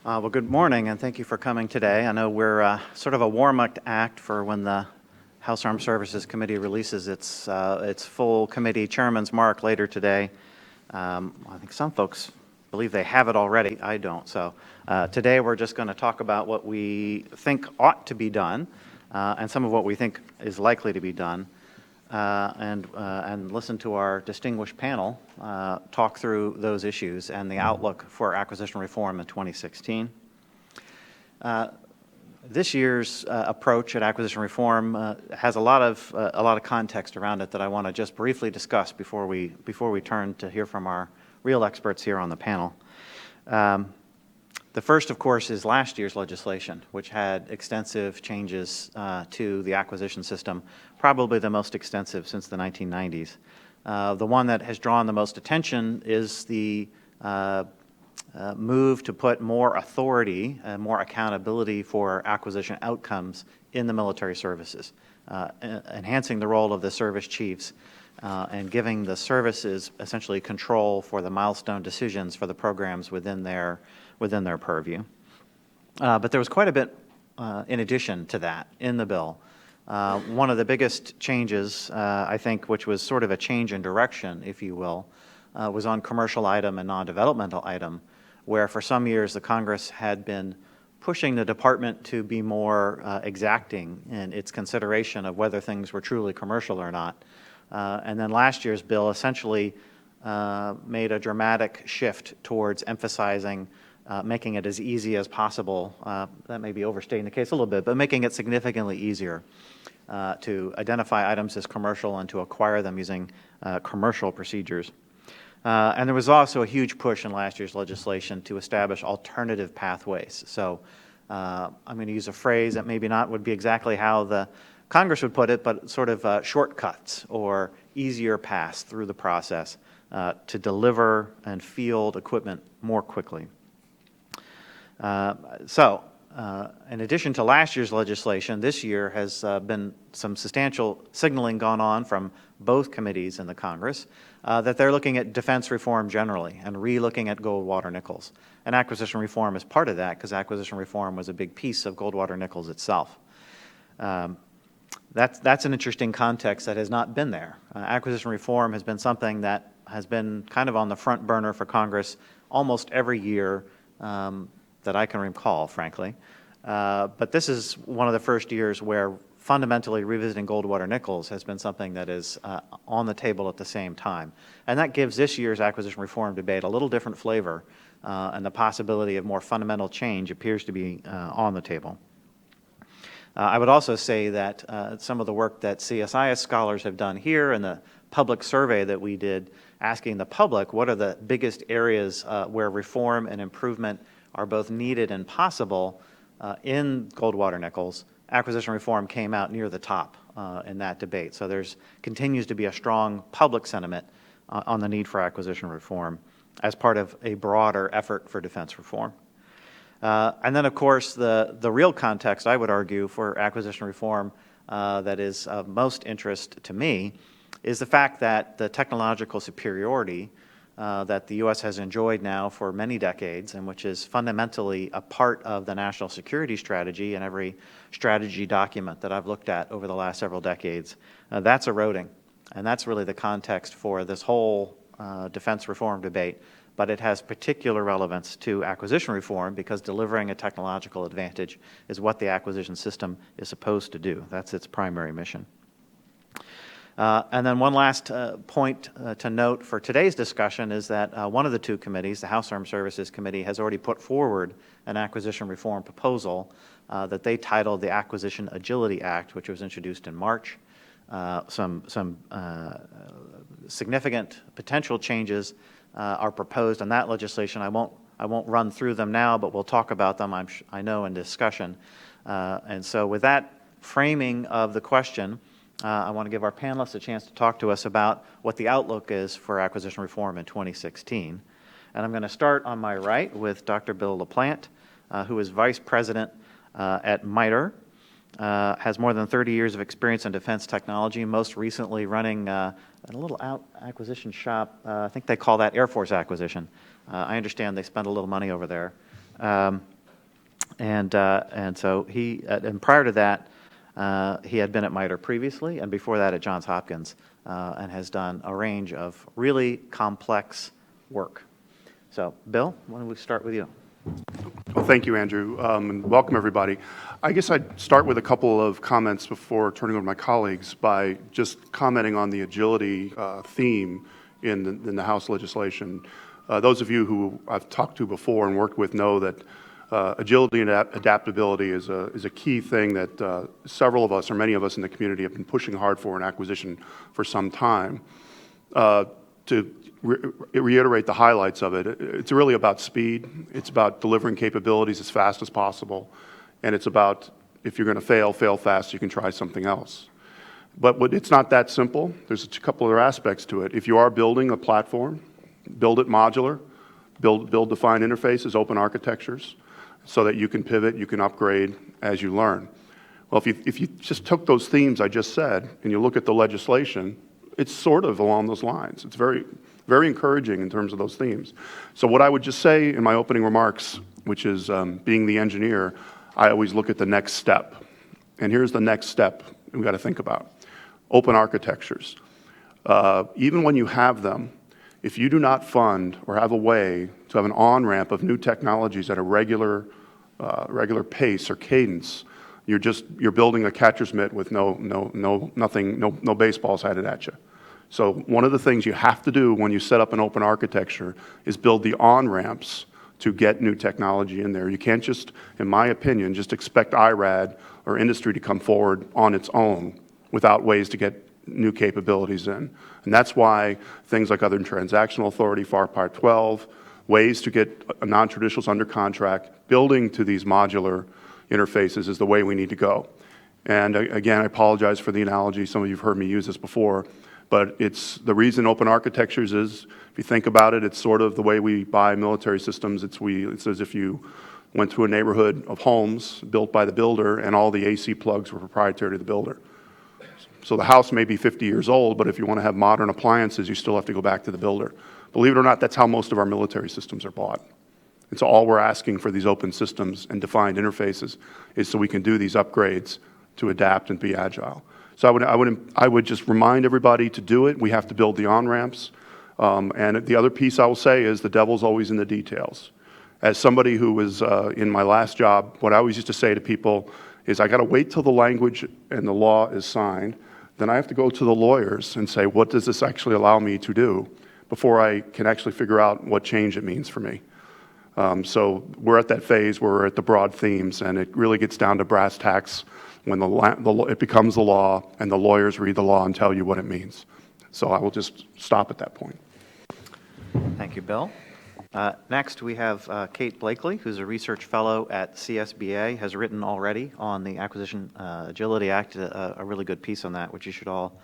Well, good morning, and thank you for coming today. I know we're sort of a warm-up act for when the House Armed Services Committee releases its full committee chairman's mark later today. I think some folks believe they have it already. I don't. So today we're just going to talk about what we think ought to be done and some of what we think is likely to be done, and listen to our distinguished panel talk through those issues and the outlook for acquisition reform in 2016. This year's approach at acquisition reform has a lot of context around it that I want to just briefly discuss before we turn to hear from our real experts here on the panel. The first, of course, is last year's legislation, which had extensive changes to the acquisition system, probably the most extensive since the 1990s. The one that has drawn the most attention is the move to put more authority and more accountability for acquisition outcomes in the military services, enhancing the role of the service chiefs and giving the services essentially control for the milestone decisions for the programs within their purview. But there was quite a bit in addition to that in the bill. One of the biggest changes, I think, which was sort of a change in direction, if you will, was on commercial item and non-developmental item, where for some years the Congress had been pushing the department to be more exacting in its consideration of whether things were truly commercial or not. And then last year's bill essentially made a dramatic shift towards emphasizing making it as easy as possible. That may be overstating the case a little bit, but making it significantly easier to identify items as commercial and to acquire them using commercial procedures. And there was also a huge push in last year's legislation to establish alternative pathways. So I'm going to use a phrase that maybe not would be exactly how the Congress would put it, but sort of shortcuts or easier paths through the process to deliver and field equipment more quickly. In addition to last year's legislation, this year has been some substantial signaling gone on from both committees in the Congress that they're looking at defense reform generally and re-looking at Goldwater-Nichols. And acquisition reform is part of that because acquisition reform was a big piece of Goldwater-Nichols itself. That's an interesting context that has not been there. Acquisition reform has been something that has been kind of on the front burner for Congress almost every year that I can recall, frankly. But this is one of the first years where fundamentally revisiting Goldwater-Nichols has been something that is on the table at the same time. And that gives this year's acquisition reform debate a little different flavor, and the possibility of more fundamental change appears to be on the table. I would also say that some of the work that CSIS scholars have done here and the public survey that we did asking the public what are the biggest areas where reform and improvement are both needed and possible in Goldwater-Nichols, acquisition reform came out near the top in that debate. So there's continues to be a strong public sentiment on the need for acquisition reform as part of a broader effort for defense reform. And then, of course, the real context, I would argue, for acquisition reform that is of most interest to me is the fact that the technological superiority that the U.S. has enjoyed now for many decades, and which is fundamentally a part of the national security strategy and every strategy document that I've looked at over the last several decades, that's eroding. And that's really the context for this whole defense reform debate. But it has particular relevance to acquisition reform because delivering a technological advantage is what the acquisition system is supposed to do. That's its primary mission. And then one last point to note for today's discussion is that one of the two committees, the House Armed Services Committee, has already put forward an acquisition reform proposal that they titled the Acquisition Agility Act, which was introduced in March. Some significant potential changes are proposed in that legislation. I won't run through them now, but we'll talk about them, I know, in discussion. And so with that framing of the question, I want to give our panelists a chance to talk to us about what the outlook is for acquisition reform in 2016. And I'm going to start on my right with Dr. Bill LaPlante, who is Vice President at MITRE, has more than 30 years of experience in defense technology, most recently running a little acquisition shop. I think they call that Air Force acquisition. I understand they spend a little money over there. And so and prior to that, he had been at MITRE previously, and before that at Johns Hopkins, and has done a range of really complex work. So, Bill, why don't we start with you? Well, thank you, Andrew, and welcome, everybody. I guess I'd start with a couple of comments before turning over to my colleagues by just commenting on the agility theme in the House legislation. Those of you who I've talked to before and worked with know that agility and adaptability is a key thing that several of us, or many of us in the community, have been pushing hard for in acquisition for some time. To reiterate the highlights of it, it's really about speed. It's about delivering capabilities as fast as possible. And it's about, if you're going to fail fast so you can try something else. But it's not that simple. There's a couple other aspects to it. If you are building a platform, build it modular, build defined interfaces, open architectures, so that you can pivot, you can upgrade as you learn. Well, if you just took those themes I just said and you look at the legislation, it's sort of along those lines. It's very, very encouraging in terms of those themes. So what I would just say in my opening remarks, which is being the engineer, I always look at the next step. And here's the next step we've got to think about. Open architectures. Even when you have them, if you do not fund or have a way to have an on-ramp of new technologies at a regular pace or cadence, you're building a catcher's mitt with no baseballs headed at you. So one of the things you have to do when you set up an open architecture is build the on-ramps to get new technology in there. You can't just, in my opinion, just expect IRAD or industry to come forward on its own without ways to get new capabilities in. And that's why things like other transactional authority, FAR Part 12, ways to get non-traditionals under contract, building to these modular interfaces is the way we need to go. And again, I apologize for the analogy. Some of you have heard me use this before, but it's the reason open architectures is, if you think about it, it's sort of the way we buy military systems. It's as if you went to a neighborhood of homes built by the builder and all the AC plugs were proprietary to the builder. So the house may be 50 years old, but if you want to have modern appliances, you still have to go back to the builder. Believe it or not, that's how most of our military systems are bought. And so all we're asking for these open systems and defined interfaces is so we can do these upgrades to adapt and be agile. So I would just remind everybody to do it. We have to build the on-ramps. And the other piece I will say is the devil's always in the details. As somebody who was in my last job, what I always used to say to people is I got to wait till the language and the law is signed. Then I have to go to the lawyers and say, what does this actually allow me to do before I can actually figure out what change it means for me. So we're at that phase where we're at the broad themes, and it really gets down to brass tacks when it becomes the law and the lawyers read the law and tell you what it means. So I will just stop at that point. Thank you, Bill. Next, we have Kate Blakely, who's a research fellow at CSBA, has written already on the Acquisition Agility Act, a really good piece on that, which you should all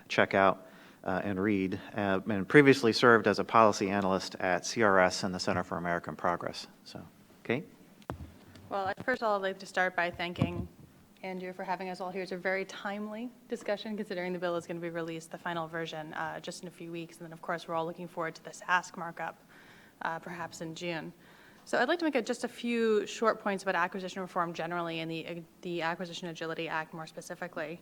check out and read, and previously served as a policy analyst at CRS and the Center for American Progress. So, Kate? Well, first of all, I'd like to start by thanking Andrew for having us all here. It's a very timely discussion considering the bill is going to be released, the final version, just in a few weeks. And then, of course, we're all looking forward to this HASC markup, perhaps in June. So I'd like to make just a few short points about acquisition reform generally and the Acquisition Agility Act more specifically.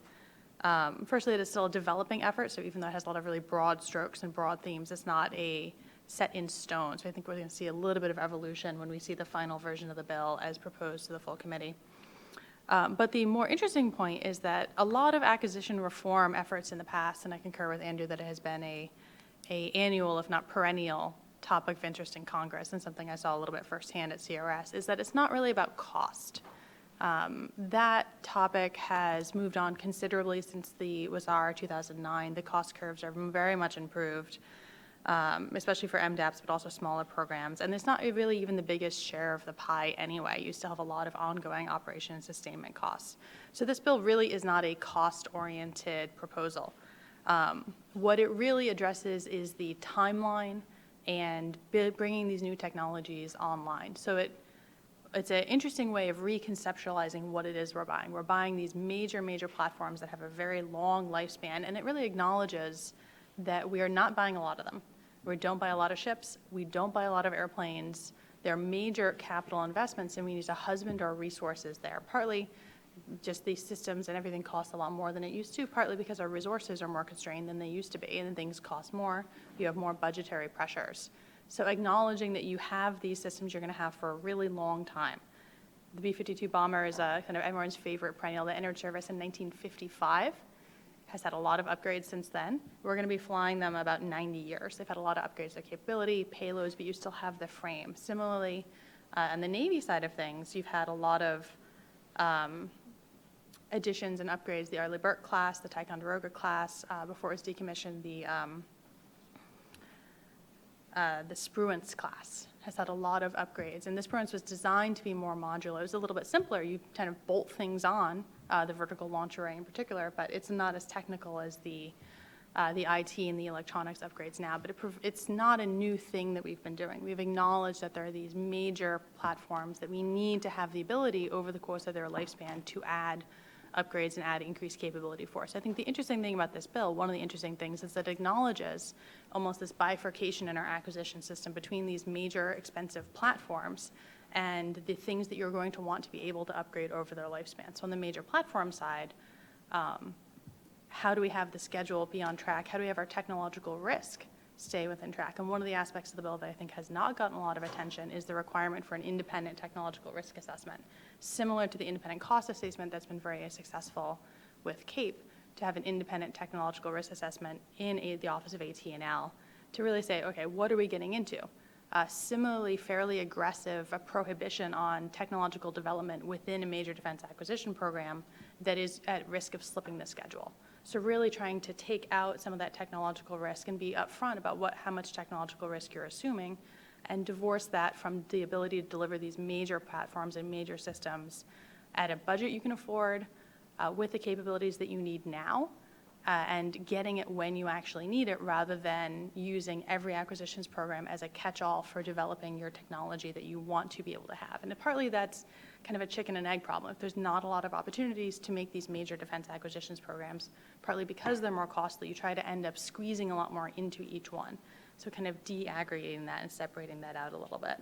Firstly, it is still a developing effort, so even though it has a lot of really broad strokes and broad themes, it's not a set in stone. So I think we're going to see a little bit of evolution when we see the final version of the bill as proposed to the full committee. But the more interesting point is that a lot of acquisition reform efforts in the past, and I concur with Andrew that it has been a annual, if not perennial, topic of interest in Congress, and something I saw a little bit firsthand at CRS, is that it's not really about cost. That topic has moved on considerably since the WSR 2009. The cost curves are very much improved, especially for MDAPs, but also smaller programs. And it's not really even the biggest share of the pie anyway. You still have a lot of ongoing operation and sustainment costs. So this bill really is not a cost-oriented proposal. What it really addresses is the timeline and bringing these new technologies online. So it's an interesting way of reconceptualizing what it is we're buying. We're buying these major platforms that have a very long lifespan, and it really acknowledges that we are not buying a lot of them. We don't buy a lot of ships. We don't buy a lot of airplanes. They're major capital investments, and we need to husband our resources there. Partly just these systems and everything costs a lot more than it used to, partly because our resources are more constrained than they used to be, and things cost more. You have more budgetary pressures. So acknowledging that you have these systems you're going to have for a really long time. The B-52 bomber is kind of everyone's favorite perennial that entered service in 1955. Has had a lot of upgrades since then. We're going to be flying them about 90 years. They've had a lot of upgrades to capability, payloads, but you still have the frame. Similarly, on the Navy side of things, you've had a lot of additions and upgrades. The Arleigh Burke class, the Ticonderoga class, before it was decommissioned, the Spruance class has had a lot of upgrades, and this Spruance was designed to be more modular. It was a little bit simpler. You kind of bolt things on, the vertical launch array in particular, but it's not as technical as the IT and the electronics upgrades now, but it's not a new thing that we've been doing. We've acknowledged that there are these major platforms that we need to have the ability over the course of their lifespan to add upgrades and add increased capability for us. I think the interesting thing about this bill, one of the interesting things, is that it acknowledges almost this bifurcation in our acquisition system between these major expensive platforms and the things that you're going to want to be able to upgrade over their lifespan. So on the major platform side, how do we have the schedule be on track? How do we have our technological risk stay within track? And one of the aspects of the bill that I think has not gotten a lot of attention is the requirement for an independent technological risk assessment, similar to the independent cost assessment that's been very successful with CAPE, to have an independent technological risk assessment in the Office of AT&L to really say, okay, what are we getting into? Similarly, fairly aggressive prohibition on technological development within a major defense acquisition program that is at risk of slipping the schedule. So really trying to take out some of that technological risk and be upfront about how much technological risk you're assuming, and divorce that from the ability to deliver these major platforms and major systems at a budget you can afford, with the capabilities that you need now, and getting it when you actually need it, rather than using every acquisitions program as a catch-all for developing your technology that you want to be able to have. And partly that's kind of a chicken and egg problem. If there's not a lot of opportunities to make these major defense acquisitions programs, partly because they're more costly, you try to end up squeezing a lot more into each one. So kind of de-aggregating that and separating that out a little bit.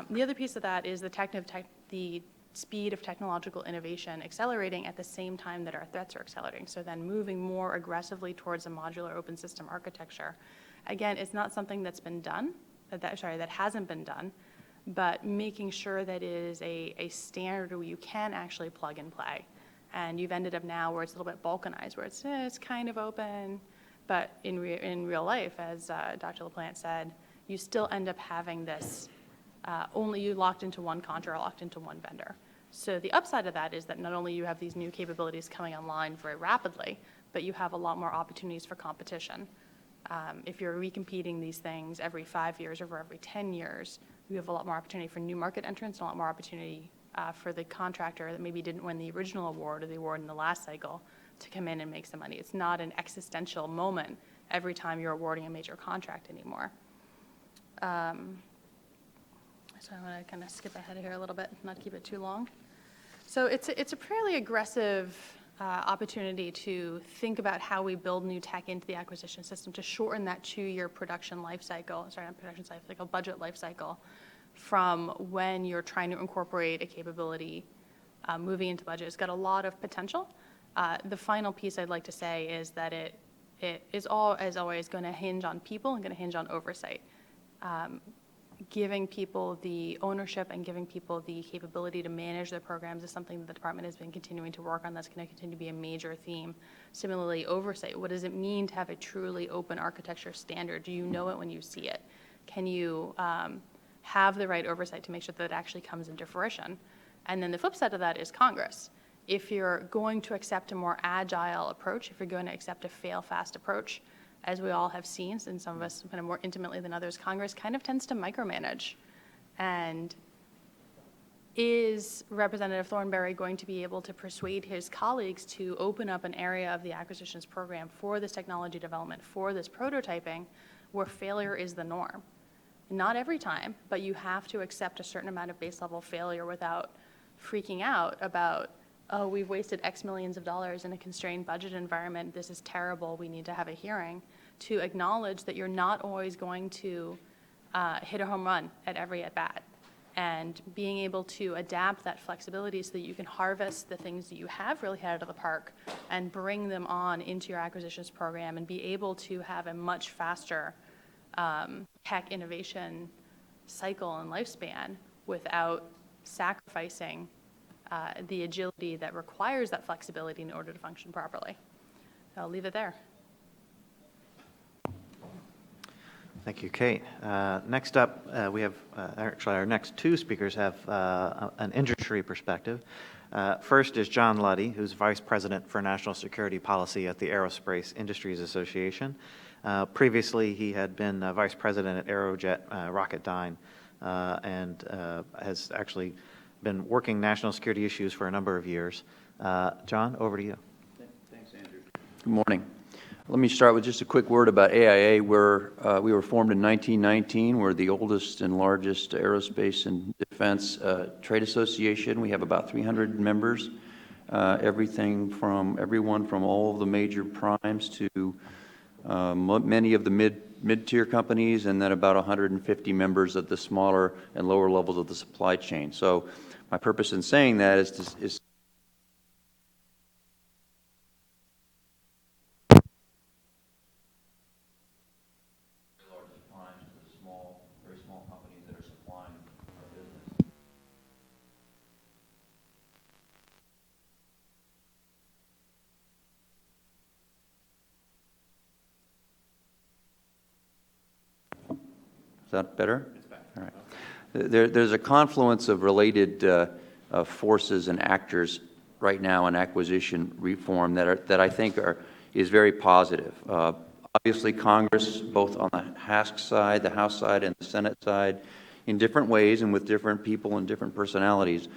The other piece of that is the speed of technological innovation accelerating at the same time that our threats are accelerating. So then moving more aggressively towards a modular open system architecture. Again, it's not something that's been done, that hasn't been done, but making sure that it is a standard where you can actually plug and play. And you've ended up now where it's a little bit balkanized, where it's kind of open, but in real life, as Dr. LaPlante said, you still end up having this, only you locked into one contract or locked into one vendor. So the upside of that is that not only you have these new capabilities coming online very rapidly, but you have a lot more opportunities for competition. If you're recompeting these things every 5 years or every 10 years, you have a lot more opportunity for new market entrants and a lot more opportunity for the contractor that maybe didn't win the original award or the award in the last cycle to come in and make some money. It's not an existential moment every time you're awarding a major contract anymore. So I'm going to kind of skip ahead here a little bit, not keep it too long. So it's a fairly aggressive opportunity to think about how we build new tech into the acquisition system to shorten that 2-year production life cycle, budget life cycle, from when you're trying to incorporate a capability moving into budget. It's got a lot of potential. The final piece I'd like to say is that it is as always, going to hinge on people and going to hinge on oversight. Giving people the ownership and giving people the capability to manage their programs is something that the department has been continuing to work on. That's going to continue to be a major theme. Similarly, oversight. What does it mean to have a truly open architecture standard? Do you know it when you see it? Can you have the right oversight to make sure that it actually comes into fruition? And then the flip side of that is Congress. If you're going to accept a more agile approach, if you're going to accept a fail-fast approach, as we all have seen, and some of us kind of more intimately than others, Congress kind of tends to micromanage. And is Representative Thornberry going to be able to persuade his colleagues to open up an area of the acquisitions program for this technology development, for this prototyping, where failure is the norm? Not every time, but you have to accept a certain amount of base level failure without freaking out about, oh, we've wasted X millions of dollars in a constrained budget environment, this is terrible, we need to have a hearing, to acknowledge that you're not always going to hit a home run at every at-bat. and being able to adapt that flexibility so that you can harvest the things that you have really had out of the park and bring them on into your acquisitions program and be able to have a much faster tech innovation cycle and lifespan without sacrificing the agility that requires that flexibility in order to function properly. So I'll leave it there. Thank you, Kate. Next up, we have, actually, our next two speakers have an industry perspective. First is John Luddy, who's Vice President for National Security Policy at the Aerospace Industries Association. Previously, he had been Vice President at Aerojet Rocketdyne and has actually been working national security issues for a number of years. John, over to you. Thanks, Andrew. Good morning. Let me start with just a quick word about AIA. We were formed in 1919. We're the oldest and largest aerospace and defense trade association. We have about 300 members, everyone from all of the major primes to many of the mid-tier companies, and then about 150 members of the smaller and lower levels of the supply chain. So my purpose in saying that is Is that better? It's better. All right. There's a confluence of related forces and actors right now in acquisition reform that I think is very positive. Obviously, Congress, both on the HASC side, the House side, and the Senate side, in different ways and with different people and different personalities,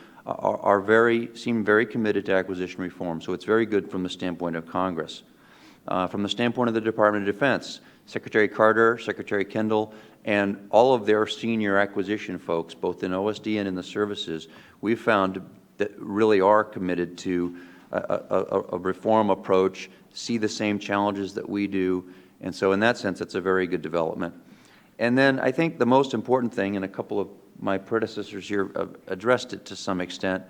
seem very committed to acquisition reform. So it's very good from the standpoint of Congress. From the standpoint of the Department of Defense, Secretary Carter, Secretary Kendall, and all of their senior acquisition folks, both in OSD and in the services, we've found that really are committed to a reform approach, see the same challenges that we do, and so in that sense, it's a very good development. And then I think the most important thing, and a couple of my predecessors here addressed it to some extent,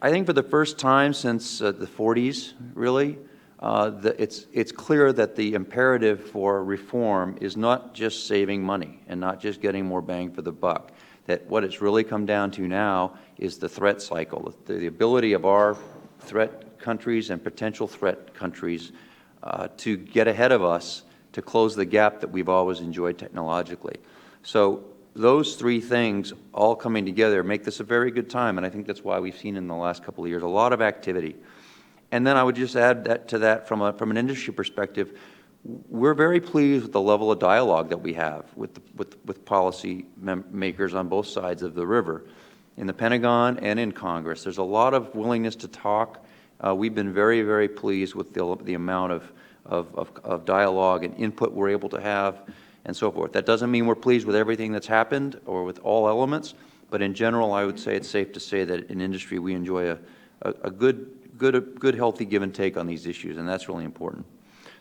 I think for the first time since the 40s, really, it's clear that the imperative for reform is not just saving money and not just getting more bang for the buck. That what it's really come down to now is the threat cycle, the ability of our threat countries and potential threat countries to get ahead of us to close the gap that we've always enjoyed technologically. So those three things all coming together make this a very good time, and I think that's why we've seen in the last couple of years a lot of activity. And then I would just add to that from an industry perspective, we're very pleased with the level of dialogue that we have with policy makers on both sides of the river, in the Pentagon and in Congress. There's a lot of willingness to talk. We've been very, very pleased with the amount of dialogue and input we're able to have and so forth. That doesn't mean we're pleased with everything that's happened or with all elements, but in general, I would say it's safe to say that in industry we enjoy a good, healthy give and take on these issues, and that's really important.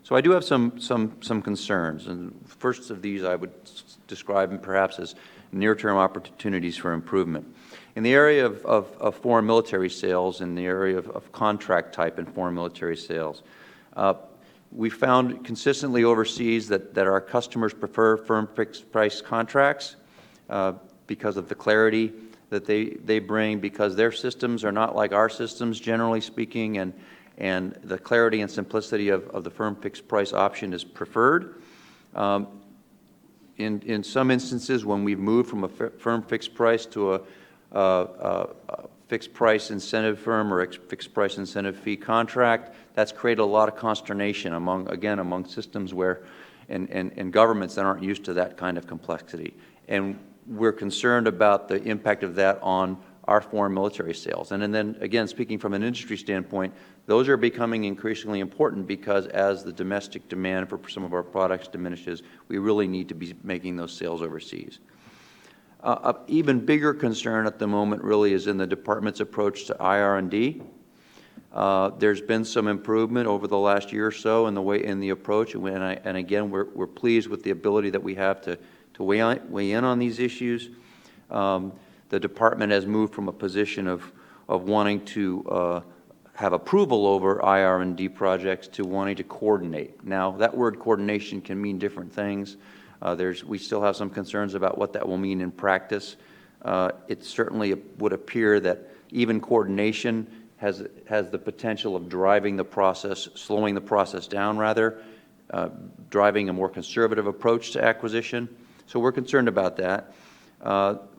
So I do have some concerns, and first of these I would describe perhaps as near-term opportunities for improvement. In the area of foreign military sales, in the area of contract type and foreign military sales, we found consistently overseas that our customers prefer firm fixed price contracts because of the clarity that they bring, because their systems are not like our systems, generally speaking, and the clarity and simplicity of the firm fixed price option is preferred. In some instances, when we've moved from a firm fixed price to a fixed price incentive firm or fixed price incentive fee contract, that's created a lot of consternation among systems where and governments that aren't used to that kind of complexity. And we're concerned about the impact of that on our foreign military sales. And then, again, speaking from an industry standpoint, those are becoming increasingly important because as the domestic demand for some of our products diminishes, we really need to be making those sales overseas. An even bigger concern at the moment really is in the department's approach to IR&D. There's been some improvement over the last year or so in the approach, and again, we're pleased with the ability that we have to weigh in on these issues. the department has moved from a position of wanting to have approval over IR&D projects to wanting to coordinate. Now, that word coordination can mean different things. We still have some concerns about what that will mean in practice. It certainly would appear that even coordination has the potential of driving the process, slowing the process down rather, driving a more conservative approach to acquisition. So we're concerned about that.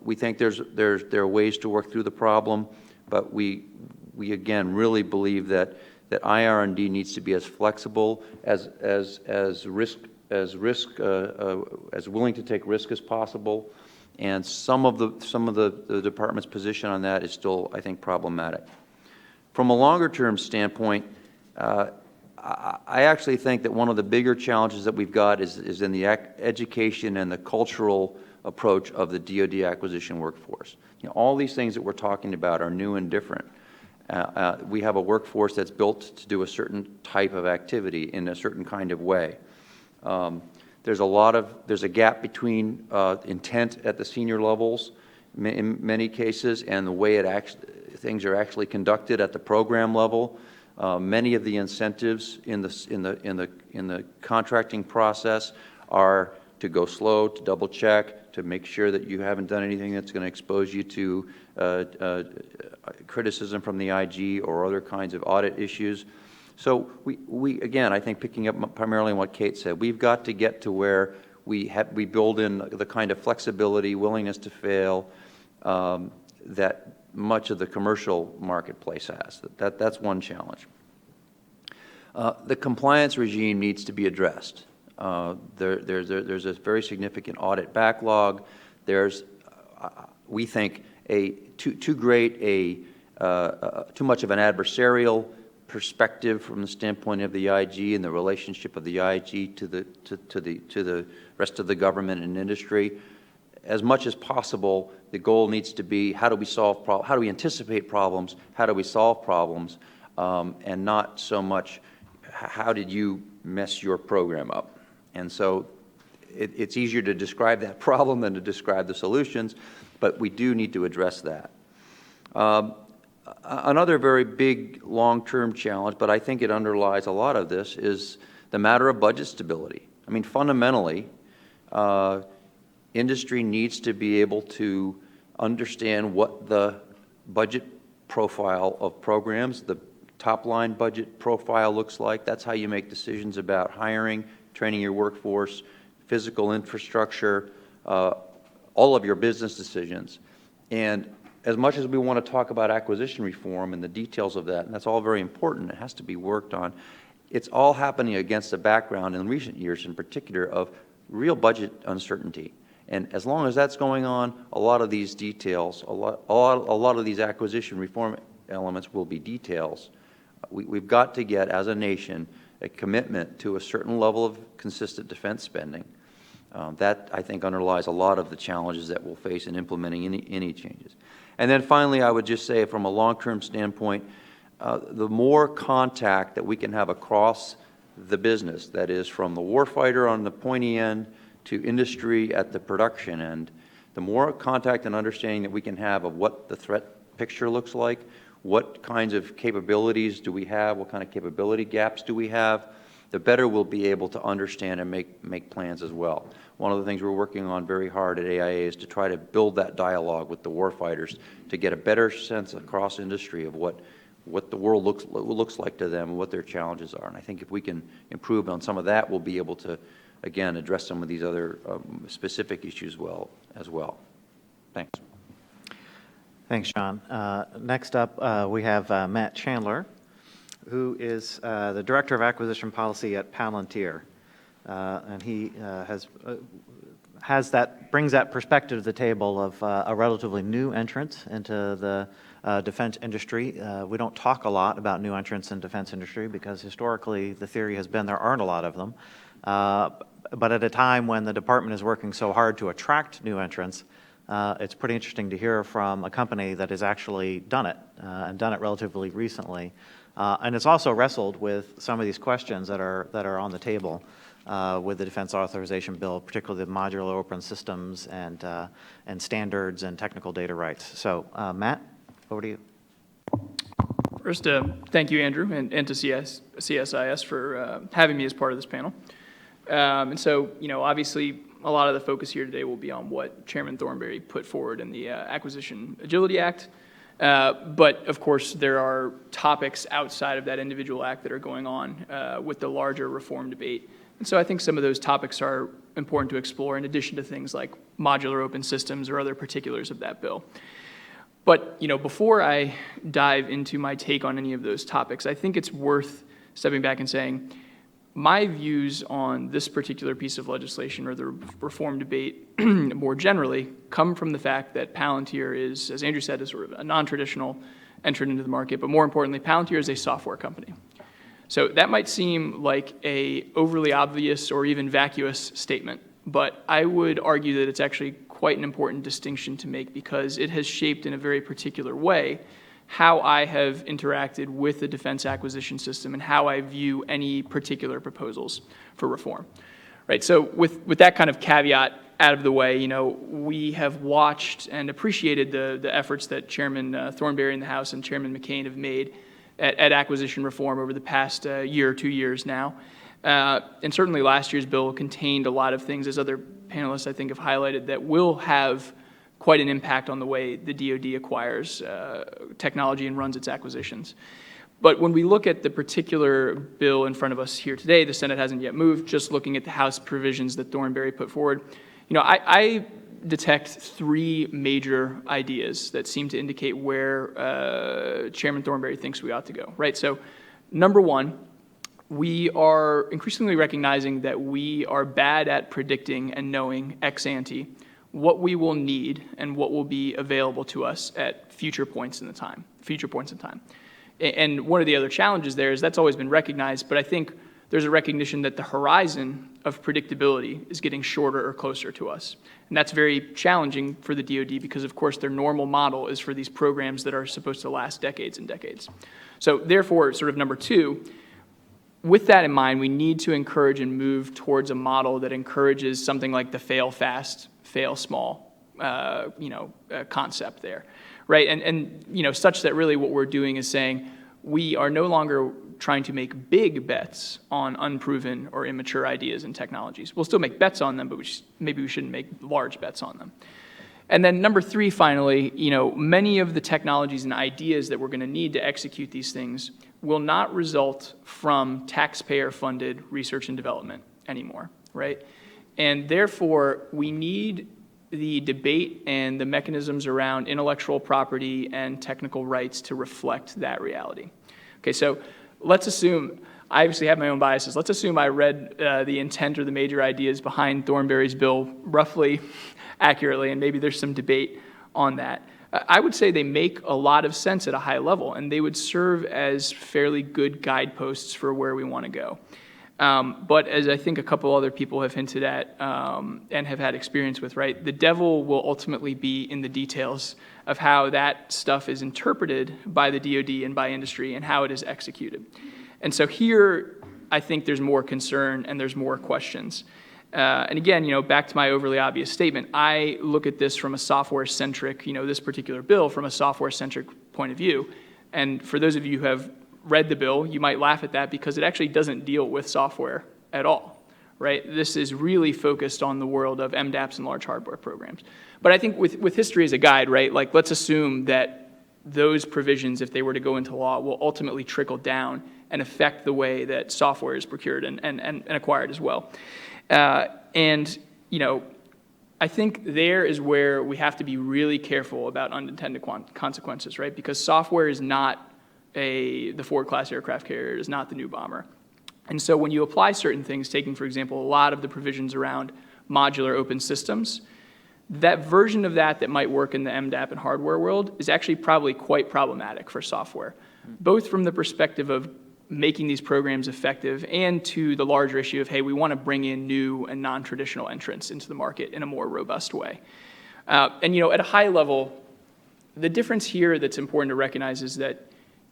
We think there are ways to work through the problem, but we again really believe that IR&D needs to be as flexible, as willing to take risk as possible, and some of the department's position on that is still, I think, problematic. From a longer-term standpoint, I actually think that one of the bigger challenges that we've got is in the education and the cultural approach of the DoD acquisition workforce. All these things that we're talking about are new and different. We have a workforce that's built to do a certain type of activity in a certain kind of way. There's a gap between intent at the senior levels in many cases and the way things are actually conducted at the program level. Many of the incentives in the contracting process are to go slow, to double check, to make sure that you haven't done anything that's going to expose you to criticism from the IG or other kinds of audit issues. So we again, I think picking up primarily on what Kate said, we've got to get to where we build in the kind of flexibility, willingness to fail that much of the commercial marketplace has. That's one challenge. The compliance regime needs to be addressed. There's a very significant audit backlog. There's, we think, too much of an adversarial perspective from the standpoint of the IG and the relationship of the IG to the rest of the government and industry. As much as possible, the goal needs to be how do we anticipate problems, how do we solve problems, and not so much how did you mess your program up. And so it's easier to describe that problem than to describe the solutions, but we do need to address that. Another very big long-term challenge, but I think it underlies a lot of this, is the matter of budget stability. I mean, fundamentally, industry needs to be able to understand what the budget profile of programs, the top-line budget profile looks like. That's how you make decisions about hiring, training your workforce, physical infrastructure, all of your business decisions. And as much as we want to talk about acquisition reform and the details of that, and that's all very important, it has to be worked on, it's all happening against a background in recent years in particular of real budget uncertainty. And as long as that's going on, a lot of these details, a lot of these acquisition reform elements will be details. We've got to get, as a nation, a commitment to a certain level of consistent defense spending. That, I think, underlies a lot of the challenges that we'll face in implementing any changes. And then finally, I would just say from a long-term standpoint, the more contact that we can have across the business, that is from the warfighter on the pointy end to industry at the production end, the more contact and understanding that we can have of what the threat picture looks like, what kinds of capabilities do we have, what kind of capability gaps do we have, the better we'll be able to understand and make plans as well. One of the things we're working on very hard at AIA is to try to build that dialogue with the warfighters to get a better sense across industry of what the world looks like to them and what their challenges are. And I think if we can improve on some of that, we'll be able to, again, address some of these other specific issues as well. Thanks. Thanks, John. Next up, we have Matt Chandler, who is the Director of Acquisition Policy at Palantir. And he brings that perspective to the table of a relatively new entrant into the defense industry. We don't talk a lot about new entrants in defense industry because historically the theory has been there aren't a lot of them. But at a time when the department is working so hard to attract new entrants, it's pretty interesting to hear from a company that has actually done it, and done it relatively recently. And it's also wrestled with some of these questions that are on the table. with the Defense Authorization Bill, particularly the modular open systems and standards and technical data rights. So, Matt, over to you. First, thank you, Andrew, and to CSIS for having me as part of this panel. And so, obviously, a lot of the focus here today will be on what Chairman Thornberry put forward in the Acquisition Agility Act. But, of course, there are topics outside of that individual act that are going on with the larger reform debate. And so I think some of those topics are important to explore in addition to things like modular open systems or other particulars of that bill. But, before I dive into my take on any of those topics, I think it's worth stepping back and saying my views on this particular piece of legislation or the reform debate more generally come from the fact that Palantir is, as Andrew said, is sort of a non-traditional entrant into the market, but more importantly, Palantir is a software company. So that might seem like a overly obvious or even vacuous statement, but I would argue that it's actually quite an important distinction to make because it has shaped in a very particular way how I have interacted with the defense acquisition system and how I view any particular proposals for reform. Right, so with that kind of caveat out of the way, we have watched and appreciated the efforts that Chairman Thornberry in the House and Chairman McCain have made at acquisition reform over the past year or 2 years now. And certainly last year's bill contained a lot of things, as other panelists I think have highlighted, that will have quite an impact on the way the DoD acquires technology and runs its acquisitions. But when we look at the particular bill in front of us here today, the Senate hasn't yet moved, just looking at the House provisions that Thornberry put forward, I detect three major ideas that seem to indicate where Chairman Thornberry thinks we ought to go, right? So number one, we are increasingly recognizing that we are bad at predicting and knowing ex ante what we will need and what will be available to us at future points in time. And one of the other challenges there is that's always been recognized, but I think there's a recognition that the horizon of predictability is getting shorter or closer to us. And that's very challenging for the DoD because, of course, their normal model is for these programs that are supposed to last decades and decades. So therefore, sort of number two, with that in mind, we need to encourage and move towards a model that encourages something like the fail fast, fail small, concept there, right? And such that really what we're doing is saying we are no longer trying to make big bets on unproven or immature ideas and technologies. We'll still make bets on them, but maybe we shouldn't make large bets on them. And then number three, finally, many of the technologies and ideas that we're going to need to execute these things will not result from taxpayer-funded research and development anymore, right? And therefore, we need the debate and the mechanisms around intellectual property and technical rights to reflect that reality. Okay, so let's assume, I obviously have my own biases, let's assume I read the intent or the major ideas behind Thornberry's bill roughly accurately, and maybe there's some debate on that. I would say they make a lot of sense at a high level, and they would serve as fairly good guideposts for where we want to go. But as I think a couple other people have hinted at and have had experience with, right, the devil will ultimately be in the details of how that stuff is interpreted by the DoD and by industry and how it is executed. And so here, I think there's more concern and there's more questions. And again, back to my overly obvious statement, I look at this from a software-centric, this particular bill from a software-centric point of view. And for those of you who have read the bill, you might laugh at that because it actually doesn't deal with software at all, right? This is really focused on the world of MDAPs and large hardware programs. But I think with history as a guide, right, like let's assume that those provisions, if they were to go into law, will ultimately trickle down and affect the way that software is procured and acquired as well. I think there is where we have to be really careful about unintended consequences, right? Because software is not the Ford-class aircraft carrier, it is not the new bomber. And so when you apply certain things, taking, for example, a lot of the provisions around modular open systems, that version of that might work in the MDAP and hardware world is actually probably quite problematic for software, both from the perspective of making these programs effective and to the larger issue of, hey, we want to bring in new and non-traditional entrants into the market in a more robust way. At a high level, the difference here that's important to recognize is that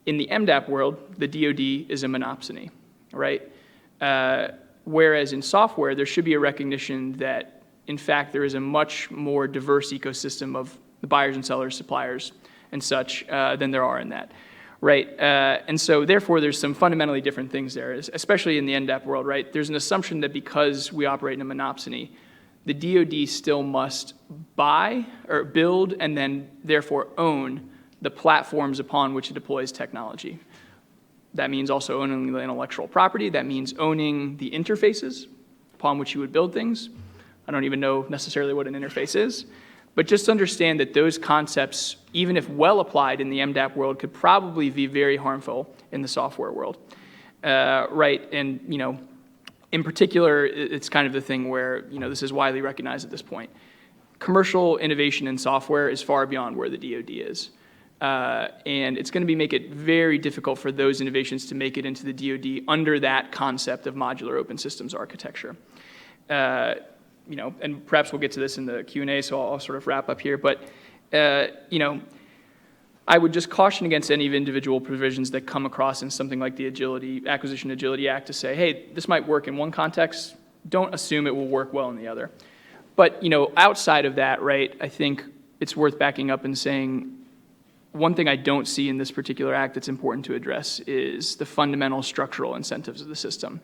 in the MDAP world, the DoD is a monopsony, right? Whereas in software, there should be a recognition that, in fact, there is a much more diverse ecosystem of the buyers and sellers, suppliers, and such than there are in that, right? And so, therefore, there's some fundamentally different things there, especially in the NDAP world, right? There's an assumption that because we operate in a monopsony, the DoD still must buy or build and then, therefore, own the platforms upon which it deploys technology. That means also owning the intellectual property. That means owning the interfaces upon which you would build things. I don't even know necessarily what an interface is. But just understand that those concepts, even if well applied in the MDAP world, could probably be very harmful in the software world, right? And, you know, in particular, it's kind of the thing where, you know, this is widely recognized at this point. Commercial innovation in software is far beyond where the DoD is. And it's going to make it very difficult for those innovations to make it into the DoD under that concept of modular open systems architecture. You know, and perhaps we'll get to this in the Q&A, so I'll sort of wrap up here. But, you know, I would just caution against any of individual provisions that come across in something like the Acquisition Agility Act to say, hey, this might work in one context. Don't assume it will work well in the other. But, you know, outside of that, right, I think it's worth backing up and saying one thing I don't see in this particular act that's important to address is the fundamental structural incentives of the system.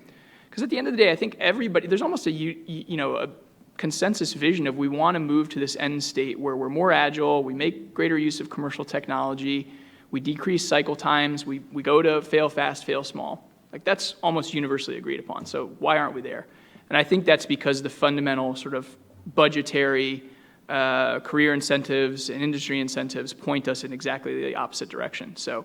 Because at the end of the day, I think everybody, there's almost a consensus vision of we want to move to this end state where we're more agile, we make greater use of commercial technology, we decrease cycle times, we go to fail fast, fail small. Like that's almost universally agreed upon. So why aren't we there? And I think that's because the fundamental sort of budgetary career incentives and industry incentives point us in exactly the opposite direction. So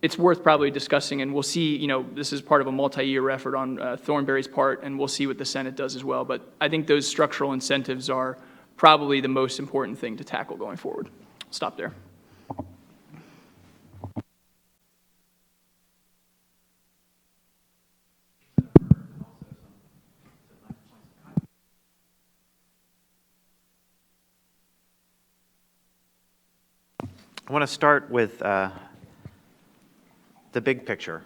it's worth probably discussing, and we'll see, you know, this is part of a multi-year effort on Thornberry's part, and we'll see what the Senate does as well. But I think those structural incentives are probably the most important thing to tackle going forward. I'll stop there. I want to start with the big picture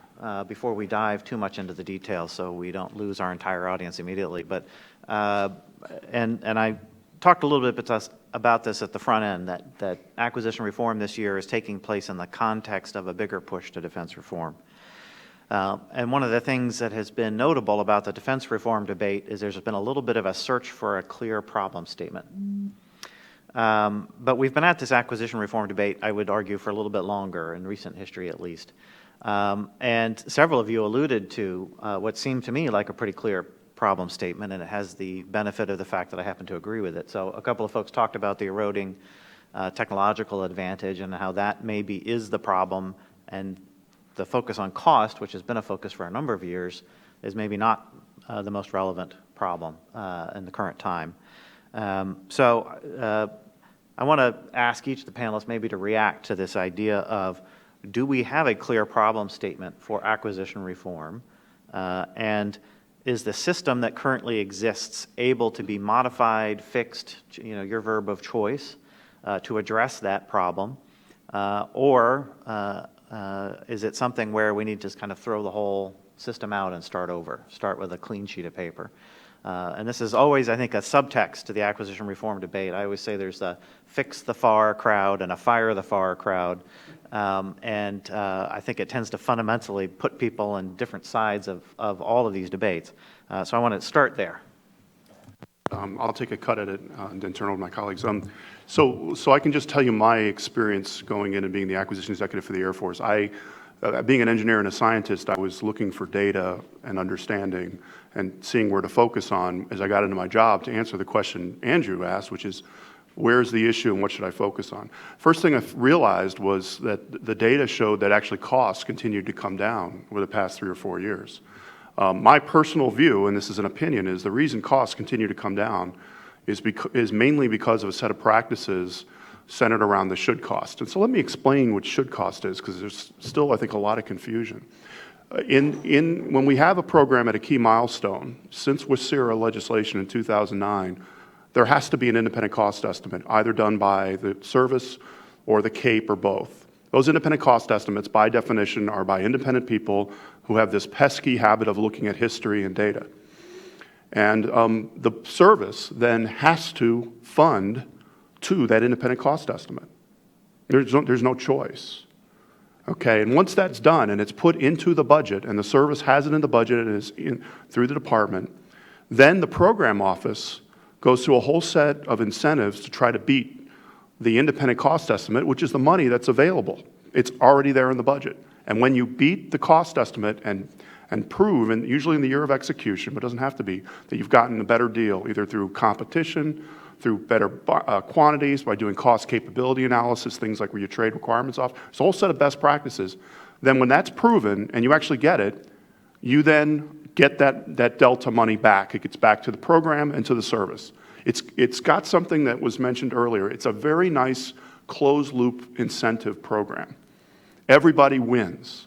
before we dive too much into the details so we don't lose our entire audience immediately. But and I talked a little bit about this at the front end, that acquisition reform this year is taking place in the context of a bigger push to defense reform. And one of the things that has been notable about the defense reform debate is there's been a little bit of a search for a clear problem statement. But we've been at this acquisition reform debate, I would argue, for a little bit longer, in recent history at least. And several of you alluded to what seemed to me like a pretty clear problem statement, and it has the benefit of the fact that I happen to agree with it. So a couple of folks talked about the eroding technological advantage and how that maybe is the problem, and the focus on cost, which has been a focus for a number of years, is maybe not the most relevant problem in the current time. So I want to ask each of the panelists maybe to react to this idea of, do we have a clear problem statement for acquisition reform? And is the system that currently exists able to be modified, fixed, you know, your verb of choice, to address that problem? Or is it something where we need to just kind of throw the whole system out and start over, start with a clean sheet of paper? And this is always, I think, a subtext to the acquisition reform debate. I always say there's a fix the FAR crowd and a fire the FAR crowd. And I think it tends to fundamentally put people on different sides of all of these debates. So I want to start there. I'll take a cut at it and then turn over to my colleagues. So I can just tell you my experience going in and being the acquisition executive for the Air Force. Being an engineer and a scientist, I was looking for data and understanding and seeing where to focus on as I got into my job to answer the question Andrew asked, which is, where's the issue and what should I focus on? First thing I realized was that the data showed that actually costs continued to come down over the past 3 or 4 years. My personal view, and this is an opinion, is the reason costs continue to come down is mainly because of a set of practices centered around the should cost. And so let me explain what should cost is, because there's still, I think, a lot of confusion. When we have a program at a key milestone, since WSIRA legislation in 2009, there has to be an independent cost estimate, either done by the service or the CAPE or both. Those independent cost estimates, by definition, are by independent people who have this pesky habit of looking at history and data. And the service then has to fund to that independent cost estimate. There's no choice. Okay, and once that's done and it's put into the budget and the service has it in the budget and is through the department, then the program office goes through a whole set of incentives to try to beat the independent cost estimate, which is the money that's available. It's already there in the budget. And when you beat the cost estimate and prove, and usually in the year of execution, but it doesn't have to be, that you've gotten a better deal, either through competition, through better quantities, by doing cost capability analysis, things like where you trade requirements off. It's a whole set of best practices. Then when that's proven and you actually get it, you then get that delta money back. It gets back to the program and to the service. It's got something that was mentioned earlier. It's a very nice closed-loop incentive program. Everybody wins,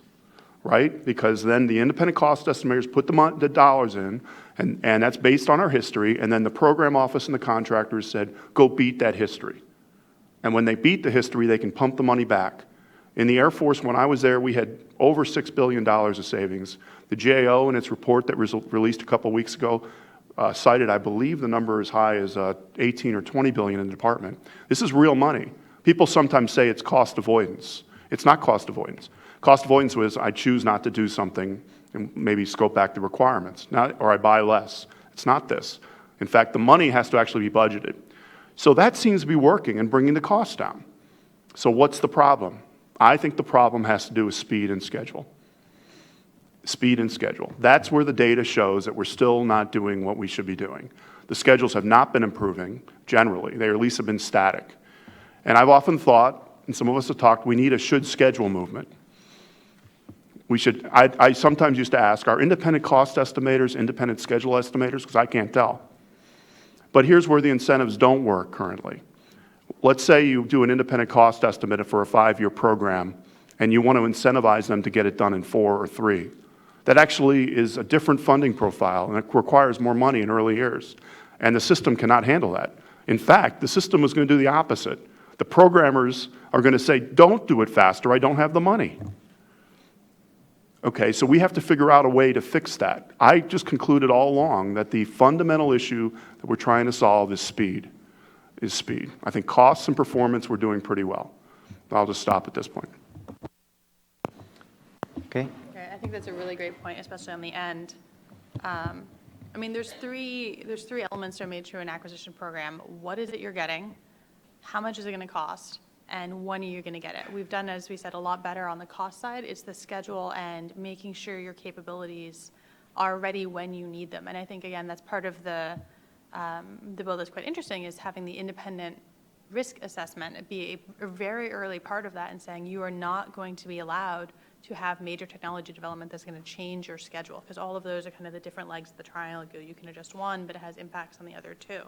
right? Because then the independent cost estimators put the dollars in, and that's based on our history, and then the program office and the contractors said, go beat that history. And when they beat the history, they can pump the money back. In the Air Force, when I was there, we had over $6 billion of savings. The GAO, in its report that was released a couple weeks ago, cited, I believe, the number as high as 18 or 20 billion in the department. This is real money. People sometimes say it's cost avoidance. It's not cost avoidance. Cost avoidance was I choose not to do something and maybe scope back the requirements, or I buy less. It's not this. In fact, the money has to actually be budgeted. So that seems to be working and bringing the costs down. So what's the problem? I think the problem has to do with speed and schedule. Speed and schedule. That's where the data shows that we're still not doing what we should be doing. The schedules have not been improving, generally. They at least have been static. And I've often thought, and some of us have talked, we need a should schedule movement. I sometimes used to ask, are independent cost estimators independent schedule estimators? Because I can't tell. But here's where the incentives don't work currently. Let's say you do an independent cost estimate for a 5-year program, and you want to incentivize them to get it done in 4 or 3. That actually is a different funding profile, and it requires more money in early years. And the system cannot handle that. In fact, the system is going to do the opposite. The programmers are going to say, don't do it faster, I don't have the money. Okay, so we have to figure out a way to fix that. I just concluded all along that the fundamental issue that we're trying to solve is speed. I think costs and performance we're doing pretty well. I'll just stop at this point. Okay. Okay, I think that's a really great point, especially on the end. I mean, there's three elements that are made through an acquisition program. What is it you're getting? How much is it going to cost? And when are you going to get it? We've done, as we said, a lot better on the cost side. It's the schedule and making sure your capabilities are ready when you need them. And I think, again, that's part of the bill that's quite interesting, is having the independent risk assessment be a very early part of that, and saying you are not going to be allowed to have major technology development that's going to change your schedule, because all of those are kind of the different legs of the triangle. You can adjust one, but it has impacts on the other two.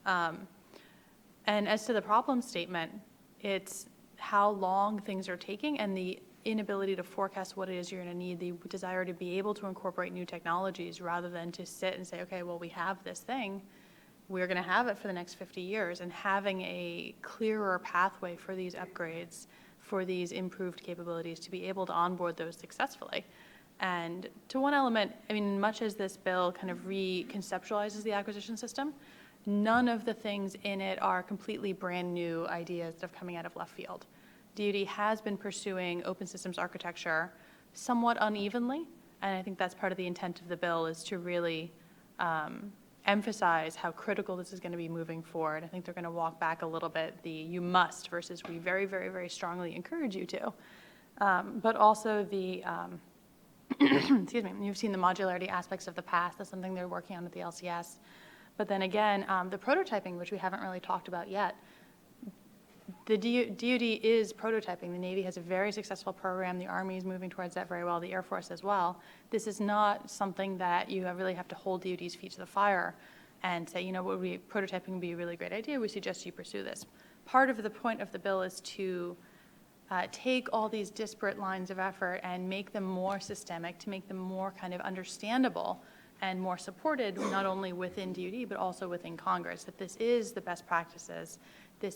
And as to the problem statement, it's how long things are taking and the inability to forecast what it is you're going to need, the desire to be able to incorporate new technologies rather than to sit and say, okay, well, we have this thing, we're going to have it for the next 50 years, and having a clearer pathway for these upgrades, for these improved capabilities, to be able to onboard those successfully. And to one element, I mean, much as this bill kind of reconceptualizes the acquisition system, none of the things in it are completely brand new ideas that are coming out of left field. DoD has been pursuing open systems architecture somewhat unevenly, and I think that's part of the intent of the bill, is to really emphasize how critical this is going to be moving forward. I think they're going to walk back a little bit the you must versus we very, very, very strongly encourage you to. But also the, excuse me, you've seen the modularity aspects of the past. That's something they're working on at the LCS. But then again, the prototyping, which we haven't really talked about yet, the DoD is prototyping. The Navy has a very successful program. The Army is moving towards that very well, the Air Force as well. This is not something that you really have to hold DoD's feet to the fire and say, you know, prototyping would be a really great idea. We suggest you pursue this. Part of the point of the bill is to take all these disparate lines of effort and make them more systemic, to make them more kind of understandable and more supported, not only within DoD, but also within Congress, that this is the best practices.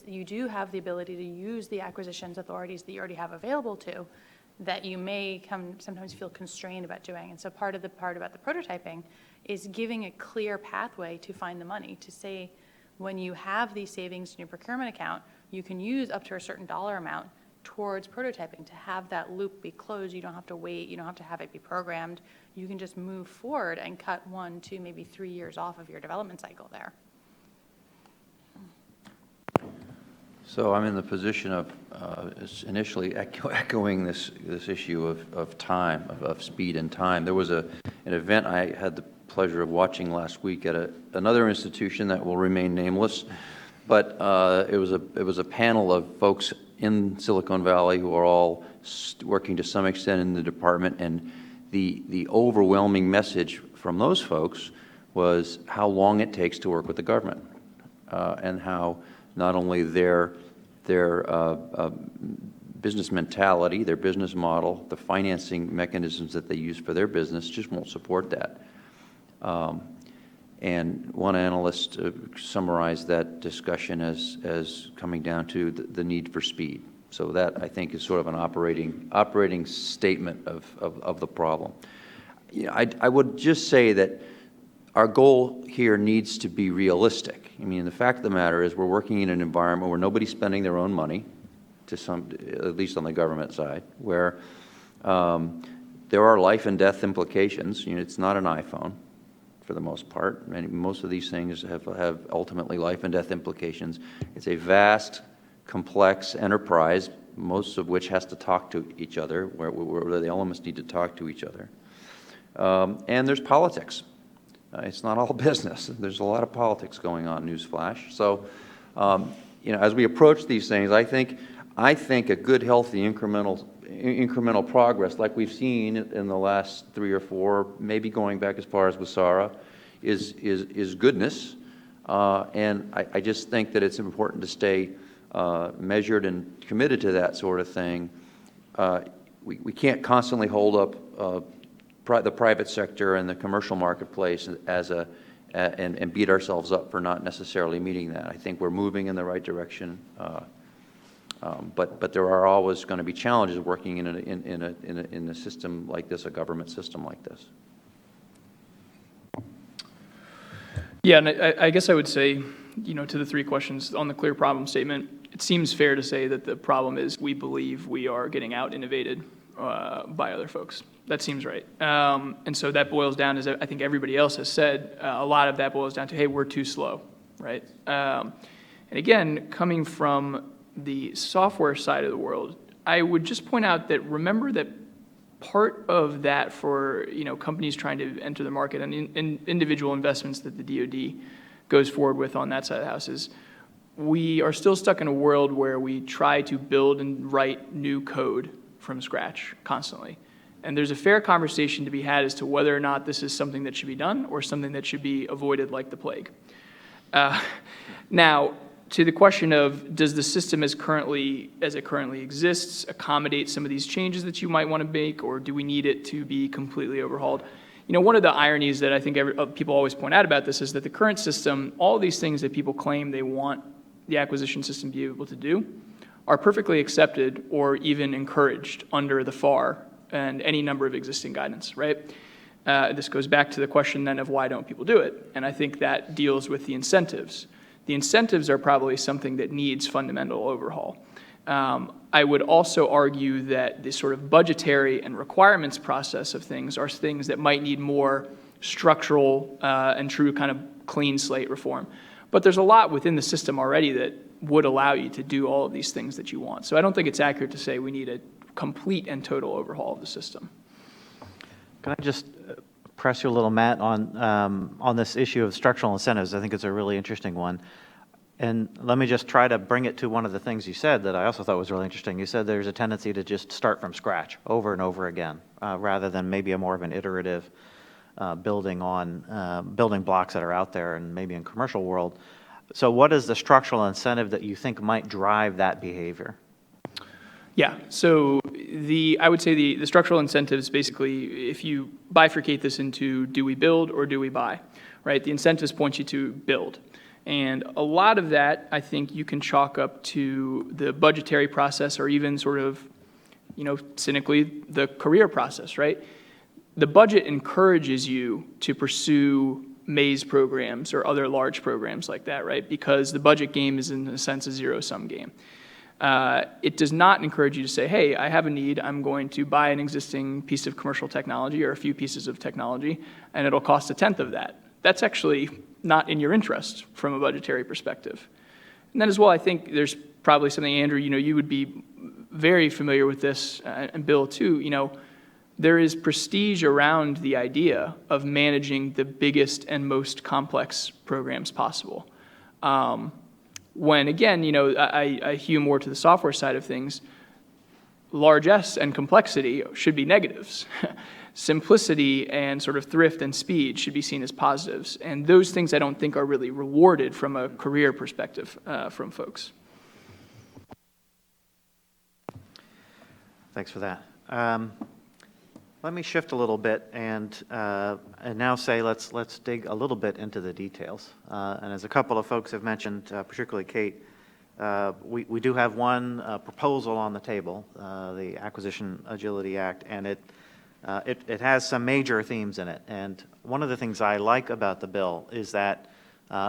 you do have the ability to use the acquisitions authorities that you already have available to, that you may sometimes feel constrained about doing. And so part about the prototyping is giving a clear pathway to find the money, to say when you have these savings in your procurement account, you can use up to a certain dollar amount towards prototyping, to have that loop be closed. You don't have to wait, you don't have to have it be programmed. You can just move forward and cut 1, 2, maybe 3 years off of your development cycle there. So I'm in the position of initially echoing this issue of time, of speed and time. There was an event I had the pleasure of watching last week at another institution that will remain nameless, but it was a panel of folks in Silicon Valley who are all working to some extent in the department, and the overwhelming message from those folks was how long it takes to work with the government, and how not only their business mentality, their business model, the financing mechanisms that they use for their business just won't support that. And one analyst summarized that discussion as coming down to the need for speed. So that, I think, is sort of an operating statement of the problem. You know, I would just say that our goal here needs to be realistic. I mean, the fact of the matter is we're working in an environment where nobody's spending their own money, at least on the government side, where there are life and death implications. You know, it's not an iPhone for the most part. Most of these things have ultimately life and death implications. It's a vast, complex enterprise, most of which has to talk to each other, where the elements need to talk to each other. And there's politics. It's not all business. There's a lot of politics going on, newsflash. So, you know, as we approach these things, I think a good, healthy, incremental progress, like we've seen in the last 3 or 4, maybe going back as far as Wasara, is goodness. And I just think that it's important to stay measured and committed to that sort of thing. We can't constantly hold up the private sector and the commercial marketplace and beat ourselves up for not necessarily meeting that. I think we're moving in the right direction, but there are always going to be challenges working in a system like this, a government system like this. Yeah, and I guess I would say, you know, to the 3 questions on the clear problem statement, it seems fair to say that the problem is we believe we are getting out innovated by other folks. That seems right. And so that boils down, as I think everybody else has said, a lot of that boils down to, hey, we're too slow, right? And again, coming from the software side of the world, I would just point out that remember that part of that for, you know, companies trying to enter the market and individual investments that the DoD goes forward with on that side of the house is we are still stuck in a world where we try to build and write new code from scratch constantly. And there's a fair conversation to be had as to whether or not this is something that should be done or something that should be avoided like the plague. Now, to the question of does the system as it currently exists accommodate some of these changes that you might want to make, or do we need it to be completely overhauled? You know, one of the ironies that I think people always point out about this is that the current system, all these things that people claim they want the acquisition system to be able to do, are perfectly accepted or even encouraged under the FAR and any number of existing guidance, right? This goes back to the question then of why don't people do it? And I think that deals with the incentives. The incentives are probably something that needs fundamental overhaul. I would also argue that the sort of budgetary and requirements process of things are things that might need more structural and true kind of clean slate reform. But there's a lot within the system already that would allow you to do all of these things that you want. So I don't think it's accurate to say we need a complete and total overhaul of the system. Can I just press you a little, Matt, on this issue of structural incentives? I think it's a really interesting one. And let me just try to bring it to one of the things you said that I also thought was really interesting. You said there's a tendency to just start from scratch over and over again, rather than maybe a more of an iterative building blocks that are out there and maybe in commercial world. So what is the structural incentive that you think might drive that behavior? Yeah, so I would say the structural incentives, basically, if you bifurcate this into do we build or do we buy, right? The incentives point you to build. And a lot of that, I think you can chalk up to the budgetary process, or even sort of, cynically, the career process, right? The budget encourages you to pursue maze programs or other large programs like that, right? Because the budget game is, in a sense, a zero-sum game. It does not encourage you to say, hey, I have a need, I'm going to buy an existing piece of commercial technology or a few pieces of technology, and it'll cost 1/10 of that. That's actually not in your interest from a budgetary perspective. And then as well, I think there's probably something, Andrew, you would be very familiar with this, and Bill too, there is prestige around the idea of managing the biggest and most complex programs possible. When again, I hew more to the software side of things, largesse and complexity should be negatives. Simplicity and sort of thrift and speed should be seen as positives. And those things I don't think are really rewarded from a career perspective from folks. Thanks for that. Let me shift a little bit and now say let's dig a little bit into the details. And as a couple of folks have mentioned, particularly Kate, we do have one proposal on the table, the Acquisition Agility Act, and it has some major themes in it. And one of the things I like about the bill is that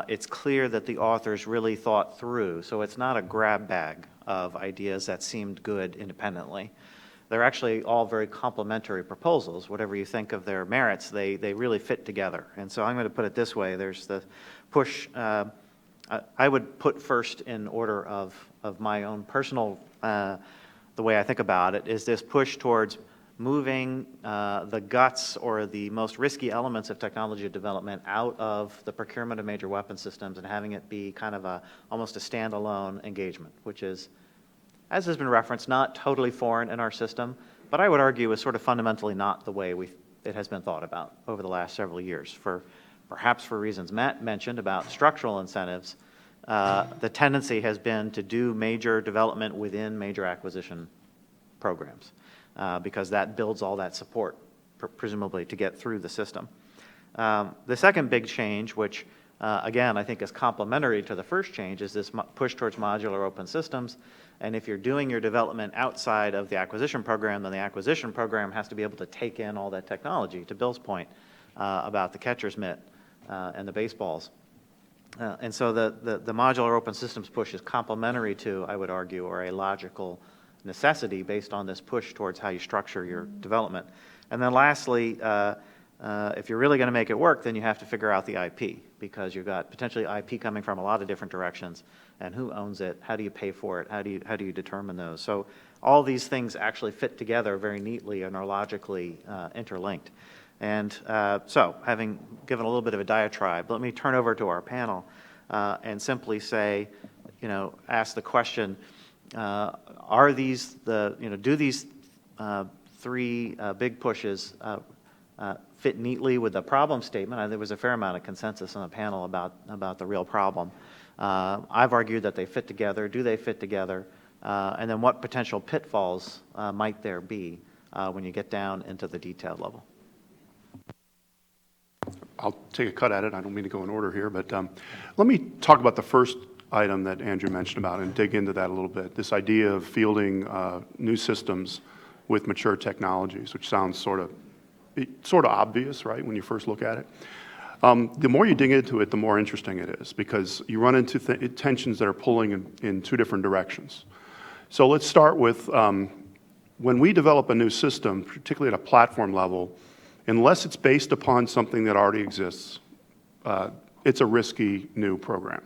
it's clear that the authors really thought through. So it's not a grab bag of ideas that seemed good independently. They're actually all very complementary proposals. Whatever you think of their merits, they really fit together. And so I'm going to put it this way. There's the push, I would put first in order of my own personal, the way I think about it, is this push towards moving the guts or the most risky elements of technology development out of the procurement of major weapon systems and having it be kind of almost a standalone engagement, which is, as has been referenced, not totally foreign in our system, but I would argue is sort of fundamentally not the way it has been thought about over the last several years. Perhaps for reasons Matt mentioned about structural incentives, the tendency has been to do major development within major acquisition programs because that builds all that support, presumably, to get through the system. The second big change, which again I think is complementary to the first change, is this push towards modular open systems. And if you're doing your development outside of the acquisition program, then the acquisition program has to be able to take in all that technology, to Bill's point about the catcher's mitt and the baseballs. And so the modular open systems push is complementary to, I would argue, or a logical necessity based on this push towards how you structure your development. And then lastly, if you're really going to make it work, then you have to figure out the IP, because you've got potentially IP coming from a lot of different directions, and who owns it, how do you pay for it, how do you determine those? So all these things actually fit together very neatly and are logically interlinked. And so, having given a little bit of a diatribe, let me turn over to our panel and simply say, ask the question, are these do these three big pushes fit neatly with the problem statement? There was a fair amount of consensus on the panel about the real problem. I've argued that they fit together. Do they fit together? And then what potential pitfalls might there be when you get down into the detailed level? I'll take a cut at it. I don't mean to go in order here, but let me talk about the first item that Andrew mentioned about and dig into that a little bit. This idea of fielding new systems with mature technologies, which sounds sort of obvious, right, when you first look at it. The more you dig into it, the more interesting it is, because you run into tensions that are pulling in two different directions. So let's start with when we develop a new system, particularly at a platform level, unless it's based upon something that already exists, it's a risky new program.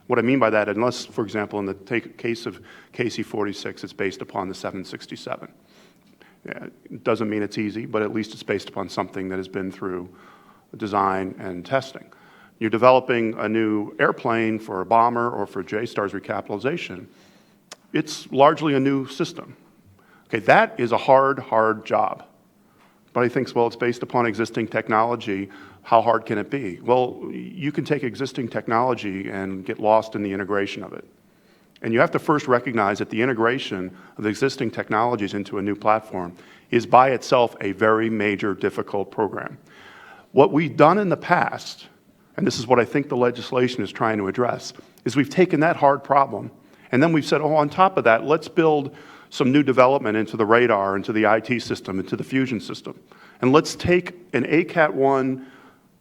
What I mean by that, unless, for example, in the case of KC-46, it's based upon the 767. Yeah, it doesn't mean it's easy, but at least it's based upon something that has been through design and testing. You're developing a new airplane for a bomber or for JSTARS recapitalization. It's largely a new system. Okay, that is a hard job. But he thinks, well, it's based upon existing technology. How hard can it be? Well, you can take existing technology and get lost in the integration of it. And you have to first recognize that the integration of existing technologies into a new platform is by itself a very major, difficult program. What we've done in the past, and this is what I think the legislation is trying to address, is we've taken that hard problem, and then we've said, oh, on top of that, let's build some new development into the radar, into the IT system, into the fusion system. And let's take an ACAT-1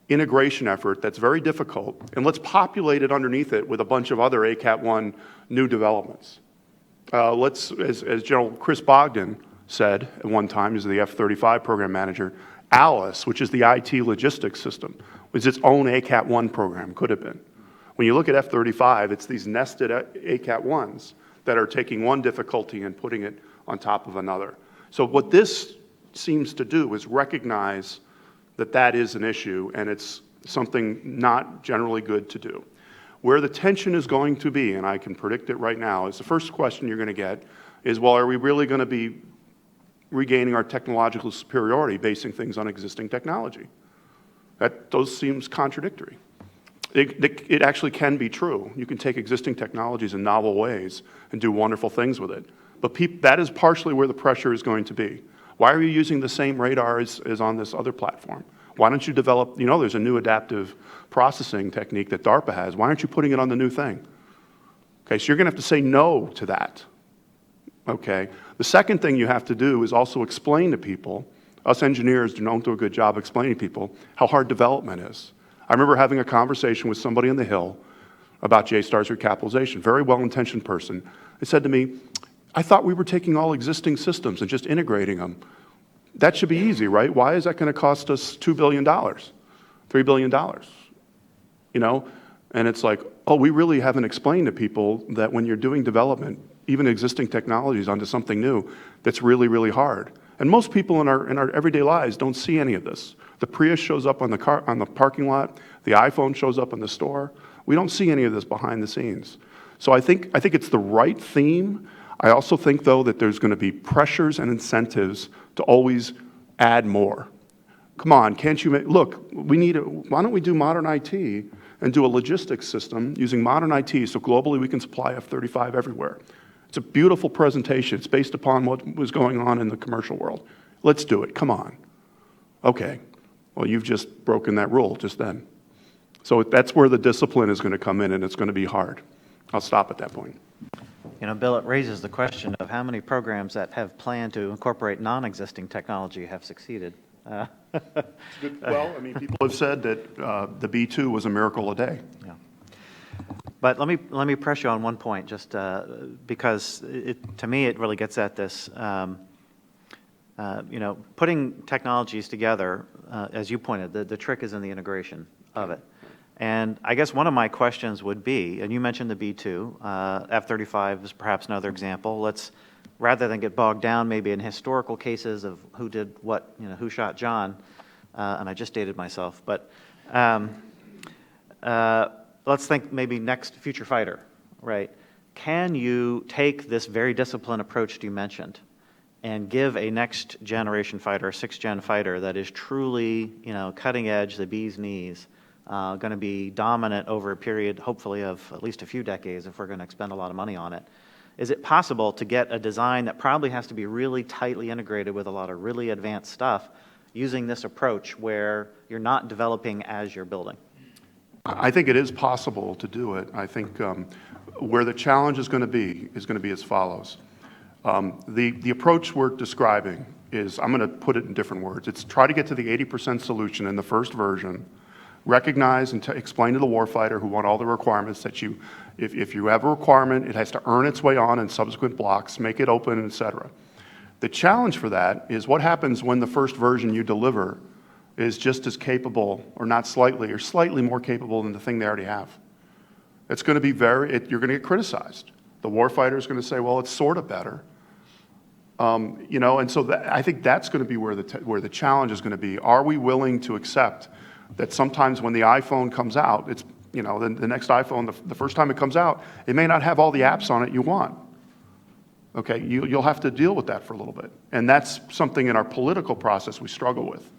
integration effort that's very difficult, and let's populate it underneath it with a bunch of other ACAT-1 new developments. As General Chris Bogdan said at one time, he's the F-35 program manager, ALICE, which is the IT logistics system, was its own ACAT-1 program, could have been. When you look at F-35, it's these nested ACAT-1s that are taking one difficulty and putting it on top of another. So what this seems to do is recognize that that is an issue, and it's something not generally good to do. Where the tension is going to be, and I can predict it right now, is the first question you're going to get is, well, are we really going to be regaining our technological superiority basing things on existing technology? Those seems contradictory. It actually can be true. You can take existing technologies in novel ways and do wonderful things with it. But that is partially where the pressure is going to be. Why are you using the same radar as on this other platform? Why don't you develop, there's a new adaptive processing technique that DARPA has. Why aren't you putting it on the new thing? Okay, so you're going to have to say no to that. Okay. The second thing you have to do is also explain to people, us engineers don't do a good job explaining to people how hard development is. I remember having a conversation with somebody on the Hill about JSTARS recapitalization, very well-intentioned person. They said to me, I thought we were taking all existing systems and just integrating them. That should be easy, right? Why is that going to cost us $2 billion, $3 billion? And it's like, oh, we really haven't explained to people that when you're doing development, even existing technologies onto something new, that's really, really hard. And most people in our everyday lives don't see any of this. The Prius shows up on the parking lot. The iPhone shows up in the store. We don't see any of this behind the scenes. So I think it's the right theme. I also think, though, that there's going to be pressures and incentives to always add more. Come on, can't you look, why don't we do modern IT and do a logistics system using modern IT so globally we can supply F-35 everywhere? It's a beautiful presentation. It's based upon what was going on in the commercial world. Let's do it. Come on. Okay. Well, you've just broken that rule just then. So that's where the discipline is going to come in, and it's going to be hard. I'll stop at that point. Bill, it raises the question of how many programs that have planned to incorporate non-existing technology have succeeded. Well, I mean, people have said that the B-2 was a miracle a day. Yeah. But let me press you on one point, just because to me it really gets at this. Putting technologies together, as you pointed, the trick is in the integration of it. And I guess one of my questions would be, and you mentioned the B-2, F-35 is perhaps another example. Let's, rather than get bogged down maybe in historical cases of who did what, who shot John, and I just dated myself, but let's think maybe next future fighter, right? Can you take this very disciplined approach you mentioned and give a next generation fighter, a 6th-gen fighter that is truly, cutting edge, the bee's knees, going to be dominant over a period, hopefully, of at least a few decades if we're going to expend a lot of money on it? Is it possible to get a design that probably has to be really tightly integrated with a lot of really advanced stuff using this approach where you're not developing as you're building? I think it is possible to do it. I think where the challenge is going to be as follows. The approach we're describing is, I'm going to put it in different words. It's try to get to the 80% solution in the first version, recognize and explain to the warfighter who want all the requirements that if you have a requirement, it has to earn its way on in subsequent blocks, make it open, et cetera. The challenge for that is what happens when the first version you deliver is just as capable, or not slightly, or slightly more capable than the thing they already have. It's going to be you're going to get criticized. The warfighter is going to say, well, it's sort of better. And so I think that's going to be where the challenge is going to be. Are we willing to accept that sometimes when the iPhone comes out, it's, the next iPhone, the first time it comes out, it may not have all the apps on it you want. Okay, you'll have to deal with that for a little bit. And that's something in our political process we struggle with.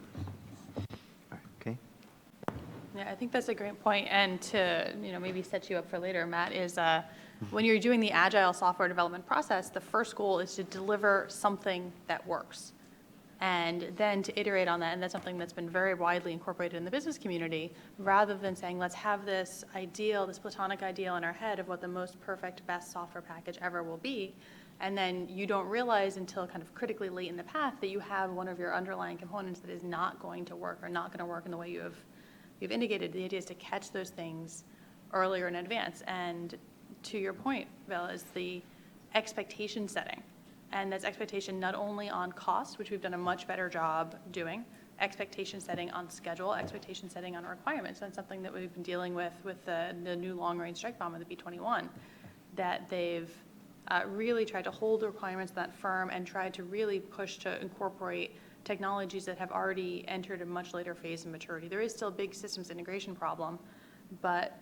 Okay. Yeah, I think that's a great point. And to maybe set you up for later, Matt, is when you're doing the agile software development process, the first goal is to deliver something that works. and then to iterate on that. And that's something that's been very widely incorporated in the business community, rather than saying, let's have this ideal, this platonic ideal in our head of what the most perfect, best software package ever will be. And then you don't realize until kind of critically late in the path that you have one of your underlying components that is not going to work, or not going to work in the way you've indicated. The idea is to catch those things earlier in advance. And to your point, Bill, is the expectation setting. And that's expectation not only on cost, which we've done a much better job doing, expectation setting on schedule, expectation setting on requirements. That's something that we've been dealing with the new long-range strike bomb of the B-21, that they've really tried to hold the requirements of that firm and tried to really push to incorporate technologies that have already entered a much later phase of maturity. There is still a big systems integration problem, but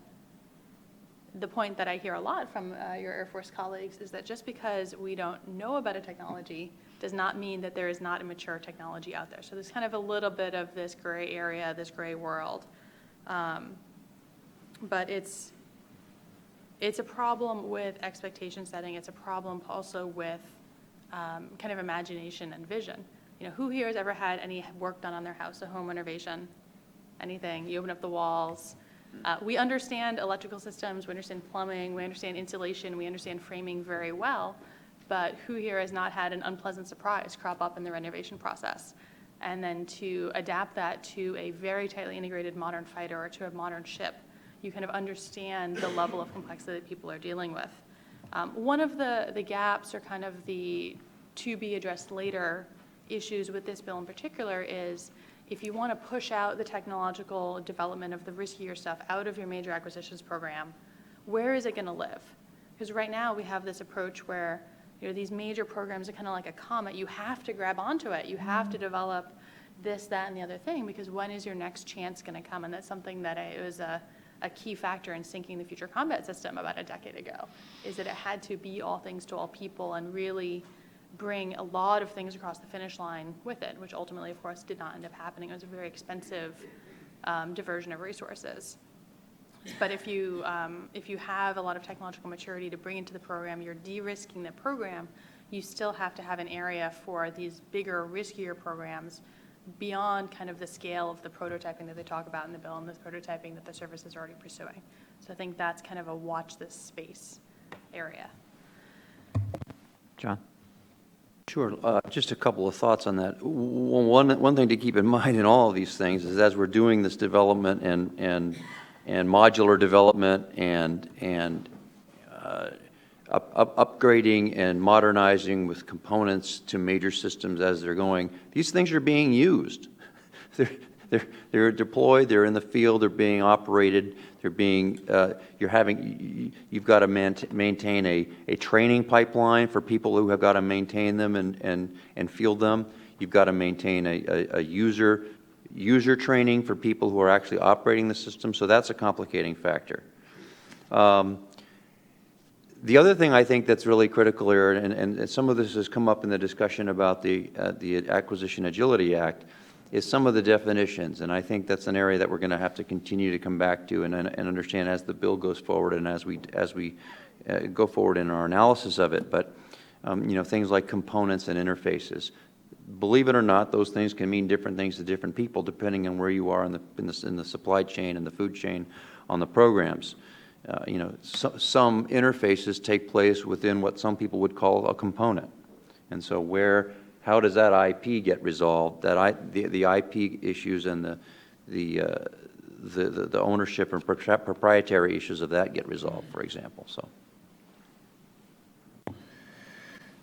the point that I hear a lot from your Air Force colleagues is that just because we don't know about a technology does not mean that there is not a mature technology out there. So there's kind of a little bit of this gray area, this gray world. But it's a problem with expectation setting. It's a problem also with kind of imagination and vision. You know, who here has ever had any work done on their house, a home renovation, anything? You open up the walls. We understand electrical systems, we understand plumbing, we understand insulation, we understand framing very well, but who here has not had an unpleasant surprise crop up in the renovation process? And then to adapt that to a very tightly integrated modern fighter or to a modern ship, you kind of understand the level of complexity that people are dealing with. One of the gaps, or kind of the to be addressed later issues with this bill in particular, is if you want to push out the technological development of the riskier stuff out of your major acquisitions program, where is it going to live? Because right now we have this approach where, you know, these major programs are kind of like a comet. You have to grab onto it. You have to develop this, that, and the other thing, because when is your next chance going to come? And that's something that it was a key factor in sinking the Future Combat System about a decade ago, is that it had to be all things to all people and really bring a lot of things across the finish line with it, which ultimately, of course, did not end up happening. It was a very expensive diversion of resources. But if you have a lot of technological maturity to bring into the program, you're de-risking the program, you still have to have an area for these bigger, riskier programs beyond kind of the scale of the prototyping that they talk about in the bill and the prototyping that the service is already pursuing. So I think that's kind of a watch this space area. John? Sure. Just a couple of thoughts on that. One thing to keep in mind in all of these things is, as we're doing this development and modular development and upgrading and modernizing with components to major systems as they're going, these things are being used. They're deployed, they're in the field, they're being operated, they're being, you've got to maintain a training pipeline for people who have got to maintain them and field them. You've got to maintain a user training for people who are actually operating the system, so that's a complicating factor. The other thing I think that's really critical here, and some of this has come up in the discussion about the Acquisition Agility Act, is some of the definitions, and I think that's an area that we're going to have to continue to come back to and understand as the bill goes forward and as we go forward in our analysis of it. But you know, things like components and interfaces, believe it or not, those things can mean different things to different people depending on where you are in the supply chain and the food chain on the programs. You know, some interfaces take place within what some people would call a component, and so how does that IP get resolved? The IP issues and the ownership and proprietary issues of that get resolved, for example.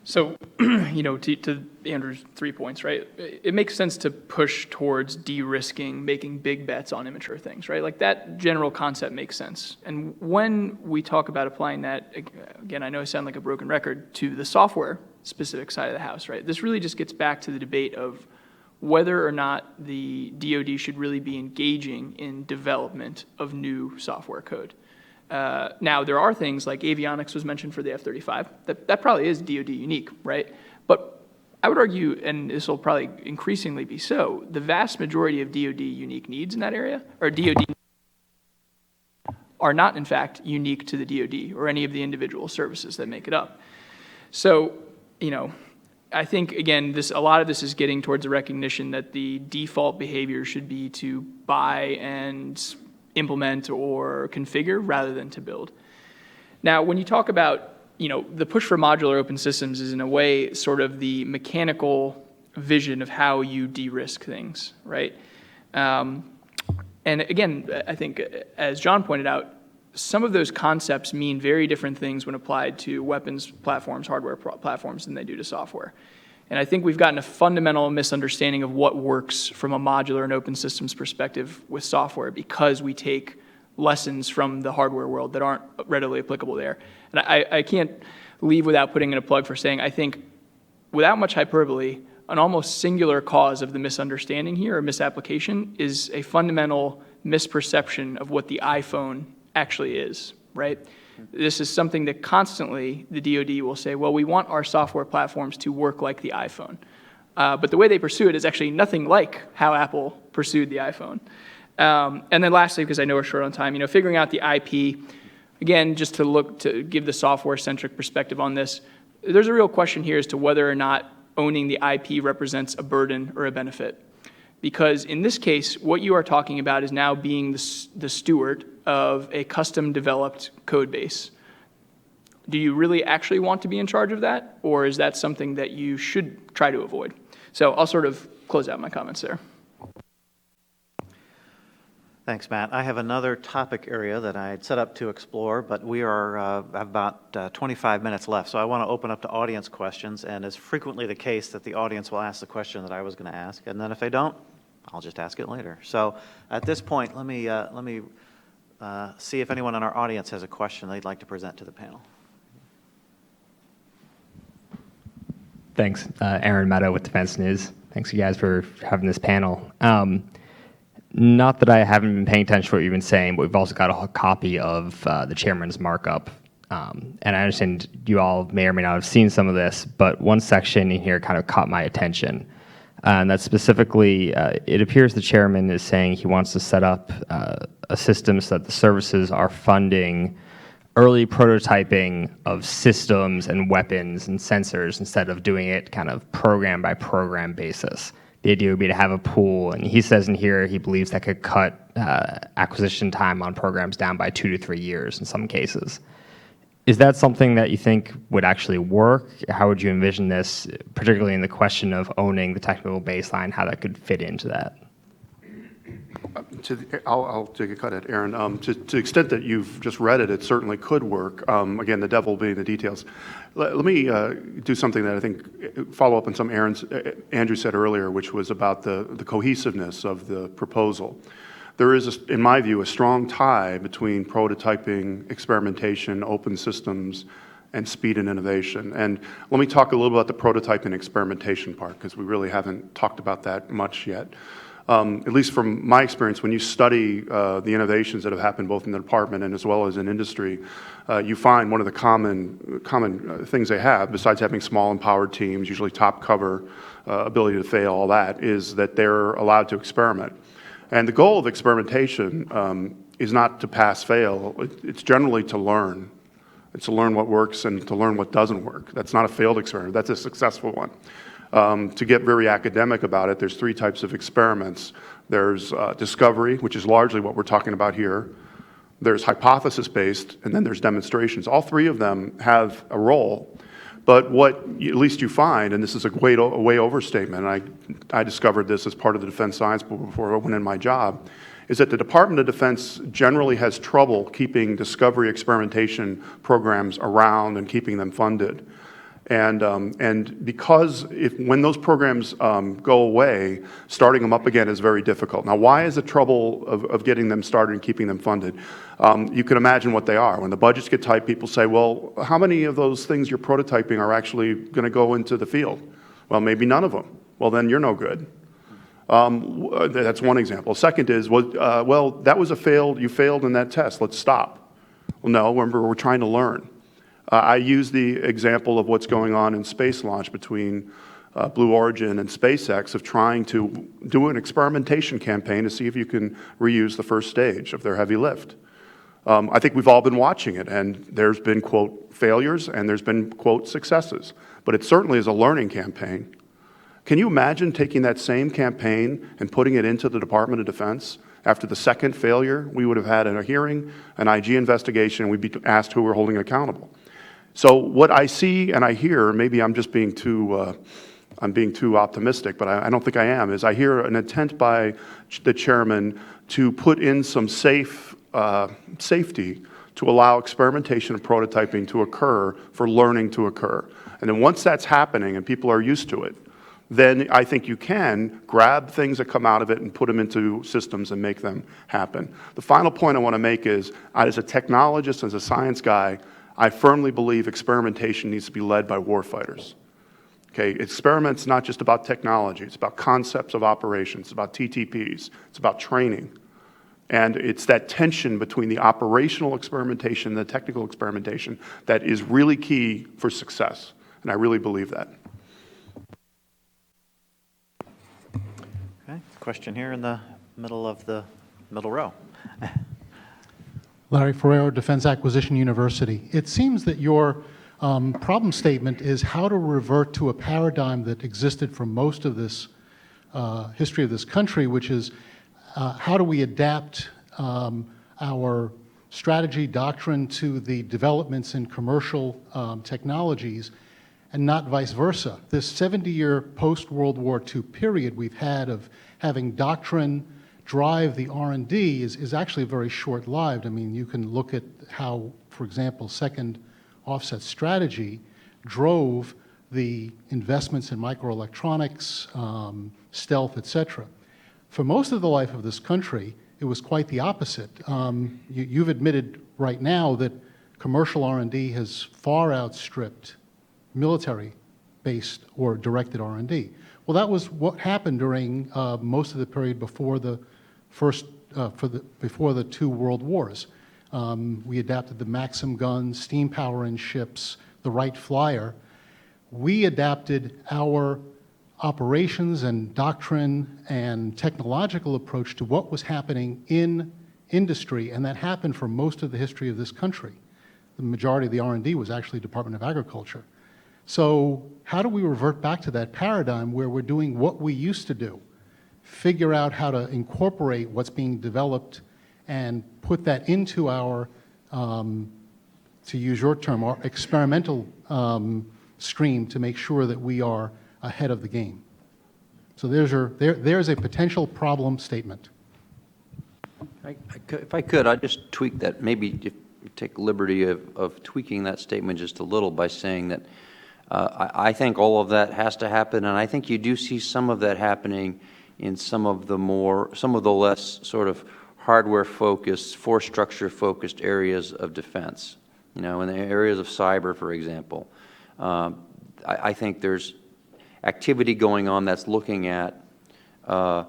So, you know, to Andrew's 3 points, right? It makes sense to push towards de-risking, making big bets on immature things, right? Like that general concept makes sense. And when we talk about applying that, again, I know I sound like a broken record, to the software specific side of the house, right? This really just gets back to the debate of whether or not the DoD should really be engaging in development of new software code. Now, there are things like avionics was mentioned for the F-35. That probably is DoD unique, right? But I would argue, and this will probably increasingly be so, the vast majority of DoD unique needs in that area, or DoD are not, in fact, unique to the DoD or any of the individual services that make it up. So, you know, I think, again, a lot of this is getting towards a recognition that the default behavior should be to buy and implement or configure rather than to build. Now, when you talk about, the push for modular open systems is in a way sort of the mechanical vision of how you de-risk things, right? And again, I think, as John pointed out, some of those concepts mean very different things when applied to weapons platforms, hardware platforms, than they do to software. And I think we've gotten a fundamental misunderstanding of what works from a modular and open systems perspective with software because we take lessons from the hardware world that aren't readily applicable there. And I can't leave without putting in a plug for saying I think, without much hyperbole, an almost singular cause of the misunderstanding here or misapplication is a fundamental misperception of what the iPhone actually is, right? This is something that constantly the DoD will say, well, we want our software platforms to work like the iPhone. But the way they pursue it is actually nothing like how Apple pursued the iPhone. And then lastly, because I know we're short on time, figuring out the IP, again, just to give the software-centric perspective on this, there's a real question here as to whether or not owning the IP represents a burden or a benefit. Because in this case, what you are talking about is now being the steward of a custom-developed code base. Do you really actually want to be in charge of that, or is that something that you should try to avoid? So I'll sort of close out my comments there. Thanks, Matt. I have another topic area that I had set up to explore, but we have about 25 minutes left, so I want to open up to audience questions, and it's frequently the case that the audience will ask the question that I was going to ask, and then if they don't, I'll just ask it later. So at this point, let me see if anyone in our audience has a question they'd like to present to the panel. Thanks. Aaron Meadow with Defense News. Thanks, you guys, for having this panel. Not that I haven't been paying attention to what you've been saying, but we've also got a copy of the chairman's markup. And I understand you all may or may not have seen some of this, but one section in here kind of caught my attention. And that's specifically, it appears the chairman is saying he wants to set up a system so that the services are funding early prototyping of systems and weapons and sensors instead of doing it kind of program by program basis. The idea would be to have a pool, and he says in here he believes that could cut acquisition time on programs down by 2 to 3 years in some cases. Is that something that you think would actually work? How would you envision this, particularly in the question of owning the technical baseline, how that could fit into that? I'll take a cut at Aaron. To the extent that you've just read it, it certainly could work. Again, the devil being the details. Let me do something that I think follow up on some Andrew said earlier, which was about the cohesiveness of the proposal. There is, in my view, a strong tie between prototyping, experimentation, open systems, and speed and innovation. And let me talk a little about the prototyping and experimentation part, because we really haven't talked about that much yet. At least from my experience, when you study the innovations that have happened both in the department and as well as in industry, you find one of the common things they have, besides having small empowered teams, usually top cover, ability to fail, all that, is that they're allowed to experiment. And the goal of experimentation is not to pass fail, it's generally to learn. It's to learn what works and to learn what doesn't work. That's not a failed experiment, that's a successful one. To get very academic about it, there's 3 types of experiments. There's discovery, which is largely what we're talking about here. There's hypothesis-based, and then there's demonstrations. All 3 of them have a role, but what at least you find, and this is a way overstatement, and I discovered this as part of the Defense Science Board before I went in my job, is that the Department of Defense generally has trouble keeping discovery experimentation programs around and keeping them funded. And because when those programs go away, starting them up again is very difficult. Now, why is the trouble of getting them started and keeping them funded? You can imagine what they are. When the budgets get tight, people say, well, how many of those things you're prototyping are actually going to go into the field? Well, maybe none of them. Well, then you're no good. That's one example. Second is, well, that was you failed in that test. Let's stop. Well, no, remember, we're trying to learn. I use the example of what's going on in space launch between Blue Origin and SpaceX of trying to do an experimentation campaign to see if you can reuse the first stage of their heavy lift. I think we've all been watching it, and there's been, quote, failures, and there's been, quote, successes. but it certainly is a learning campaign. Can you imagine taking that same campaign and putting it into the Department of Defense? After the second failure, we would have had a hearing, an IG investigation, and we'd be asked who we're holding accountable. So what I see and I hear, maybe I'm just being too, I'm being too optimistic, but I don't think I am, is I hear an intent by the chairman to put in some safety to allow experimentation and prototyping to occur for learning to occur. And then once that's happening and people are used to it, then I think you can grab things that come out of it and put them into systems and make them happen. The final point I want to make is, as a technologist, as a science guy, I firmly believe experimentation needs to be led by warfighters. Okay, experiment's not just about technology, it's about concepts of operations, it's about TTPs, it's about training. And it's that tension between the operational experimentation and the technical experimentation that is really key for success. And I really believe that. Okay, question here in the middle of the middle row. Larry Ferrero, Defense Acquisition University. It seems that your problem statement is how to revert to a paradigm that existed for most of this history of this country, which is how do we adapt our strategy doctrine to the developments in commercial technologies and not vice versa. This 70-year post-World War II period we've had of having doctrine drive the R&D is actually very short-lived. I mean, you can look at how, for example, second offset strategy drove the investments in microelectronics, stealth, et cetera. For most of the life of this country, it was quite the opposite. You've admitted right now that commercial R&D has far outstripped military-based or directed R&D. Well, that was what happened during most of the period before the before the two world wars. We adapted the Maxim guns, steam power in ships, the Wright Flyer. We adapted our operations and doctrine and technological approach to what was happening in industry, and that happened for most of the history of this country. The majority of the R&D was actually Department of Agriculture. So how do we revert back to that paradigm where we're doing what we used to do, figure out how to incorporate what's being developed and put that into our, to use your term, our experimental stream to make sure that we are ahead of the game? So there's a potential problem statement. If I could, I'd just tweak that, maybe if you take liberty of tweaking that statement just a little by saying that I think all of that has to happen, and I think you do see some of that happening in some of the less sort of hardware-focused, force structure-focused areas of defense. You know, in the areas of cyber, for example, I think there's activity going on that's looking at how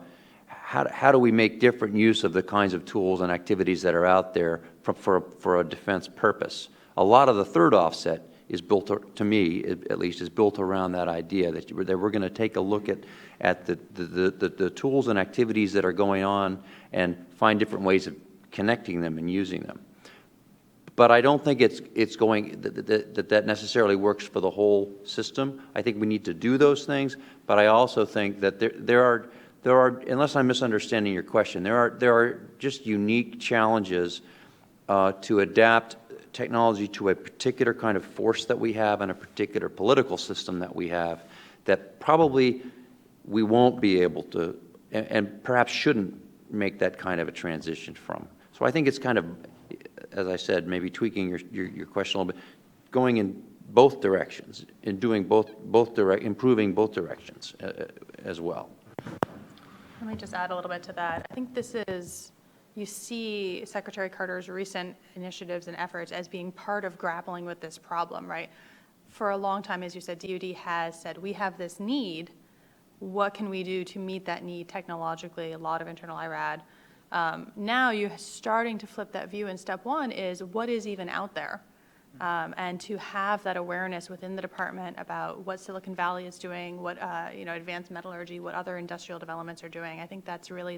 do we make different use of the kinds of tools and activities that are out there for a defense purpose. A lot of the third offset is built, to me at least, is built around that idea that we're going to take a look at the tools and activities that are going on and find different ways of connecting them and using them. But I don't think it's going that necessarily works for the whole system. I think we need to do those things, but I also think that there are, unless I'm misunderstanding your question, there are just unique challenges to adapt technology to a particular kind of force that we have and a particular political system that we have that probably we won't be able to and perhaps shouldn't make that kind of a transition from. So I think it's kind of, as I said, maybe tweaking your question a little bit, going in both directions and doing improving both directions as well. Let me just add a little bit to that. I think this is, you see Secretary Carter's recent initiatives and efforts as being part of grappling with this problem, right? For a long time, as you said, DoD has said, we have this need. What can we do to meet that need technologically? A lot of internal IRAD. Now you're starting to flip that view, and step one is what is even out there? And to have that awareness within the department about what Silicon Valley is doing, what advanced metallurgy, what other industrial developments are doing. I think that's really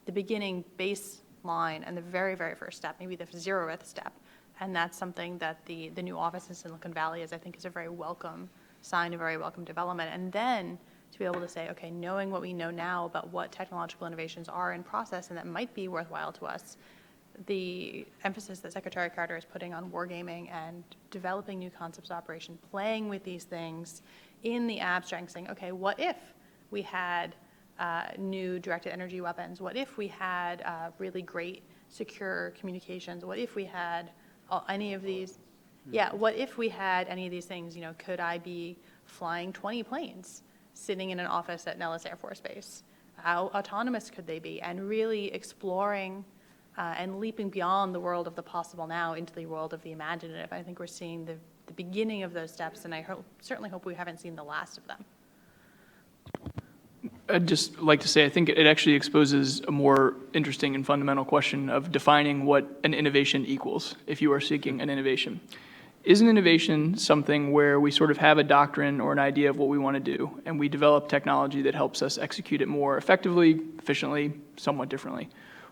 the beginning baseline and the very, very first step, maybe the 0th step. And that's something that the new office in Silicon Valley I think is a very welcome sign a very welcome development. And then to be able to say, okay, knowing what we know now about what technological innovations are in process and that might be worthwhile to us, the emphasis that Secretary Carter is putting on wargaming and developing new concepts of operation, playing with these things in the abstract, saying, okay, what if we had new directed energy weapons? What if we had really great secure communications? What if we had any of these? Yeah, what if we had any of these things? Could I be flying 20 planes sitting in an office at Nellis Air Force Base? How autonomous could they be? And really exploring and leaping beyond the world of the possible now into the world of the imaginative. I think we're seeing the beginning of those steps, and I certainly hope we haven't seen the last of them. I'd just like to say, I think it actually exposes a more interesting and fundamental question of defining what an innovation equals if you are seeking an innovation. Is an innovation something where we sort of have a doctrine or an idea of what we want to do, and we develop technology that helps us execute it more effectively, efficiently, somewhat differently?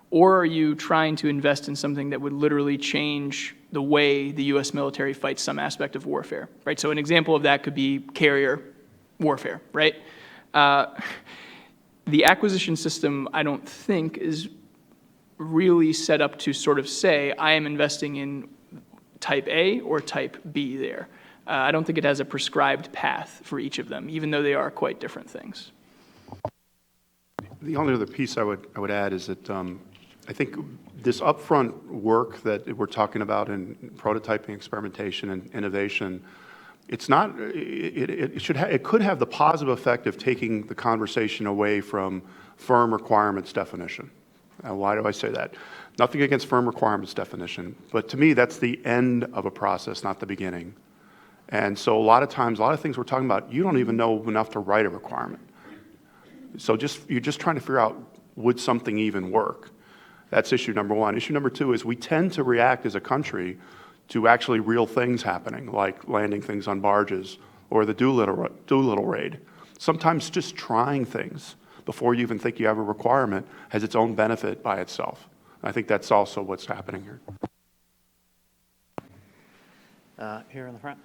Or are you trying to invest in something that would literally change the way the U.S. military fights some aspect of warfare, right? So an example of that could be carrier warfare, right? The acquisition system, I don't think, is really set up to sort of say, I am investing in type A or type B there. I don't think it has a prescribed path for each of them, even though they are quite different things. The only other piece I would add is that I think this upfront work that we're talking about in prototyping, experimentation, and innovation, it's not. It could have the positive effect of taking the conversation away from firm requirements definition. And why do I say that? Nothing against firm requirements definition, but to me, that's the end of a process, not the beginning. And so a lot of times, a lot of things we're talking about, you don't even know enough to write a requirement. So you're just trying to figure out, would something even work? That's issue number one. Issue number two is we tend to react as a country to actually real things happening, like landing things on barges or the Doolittle raid. Sometimes just trying things before you even think you have a requirement has its own benefit by itself. I think that's also what's happening here. Here in the front.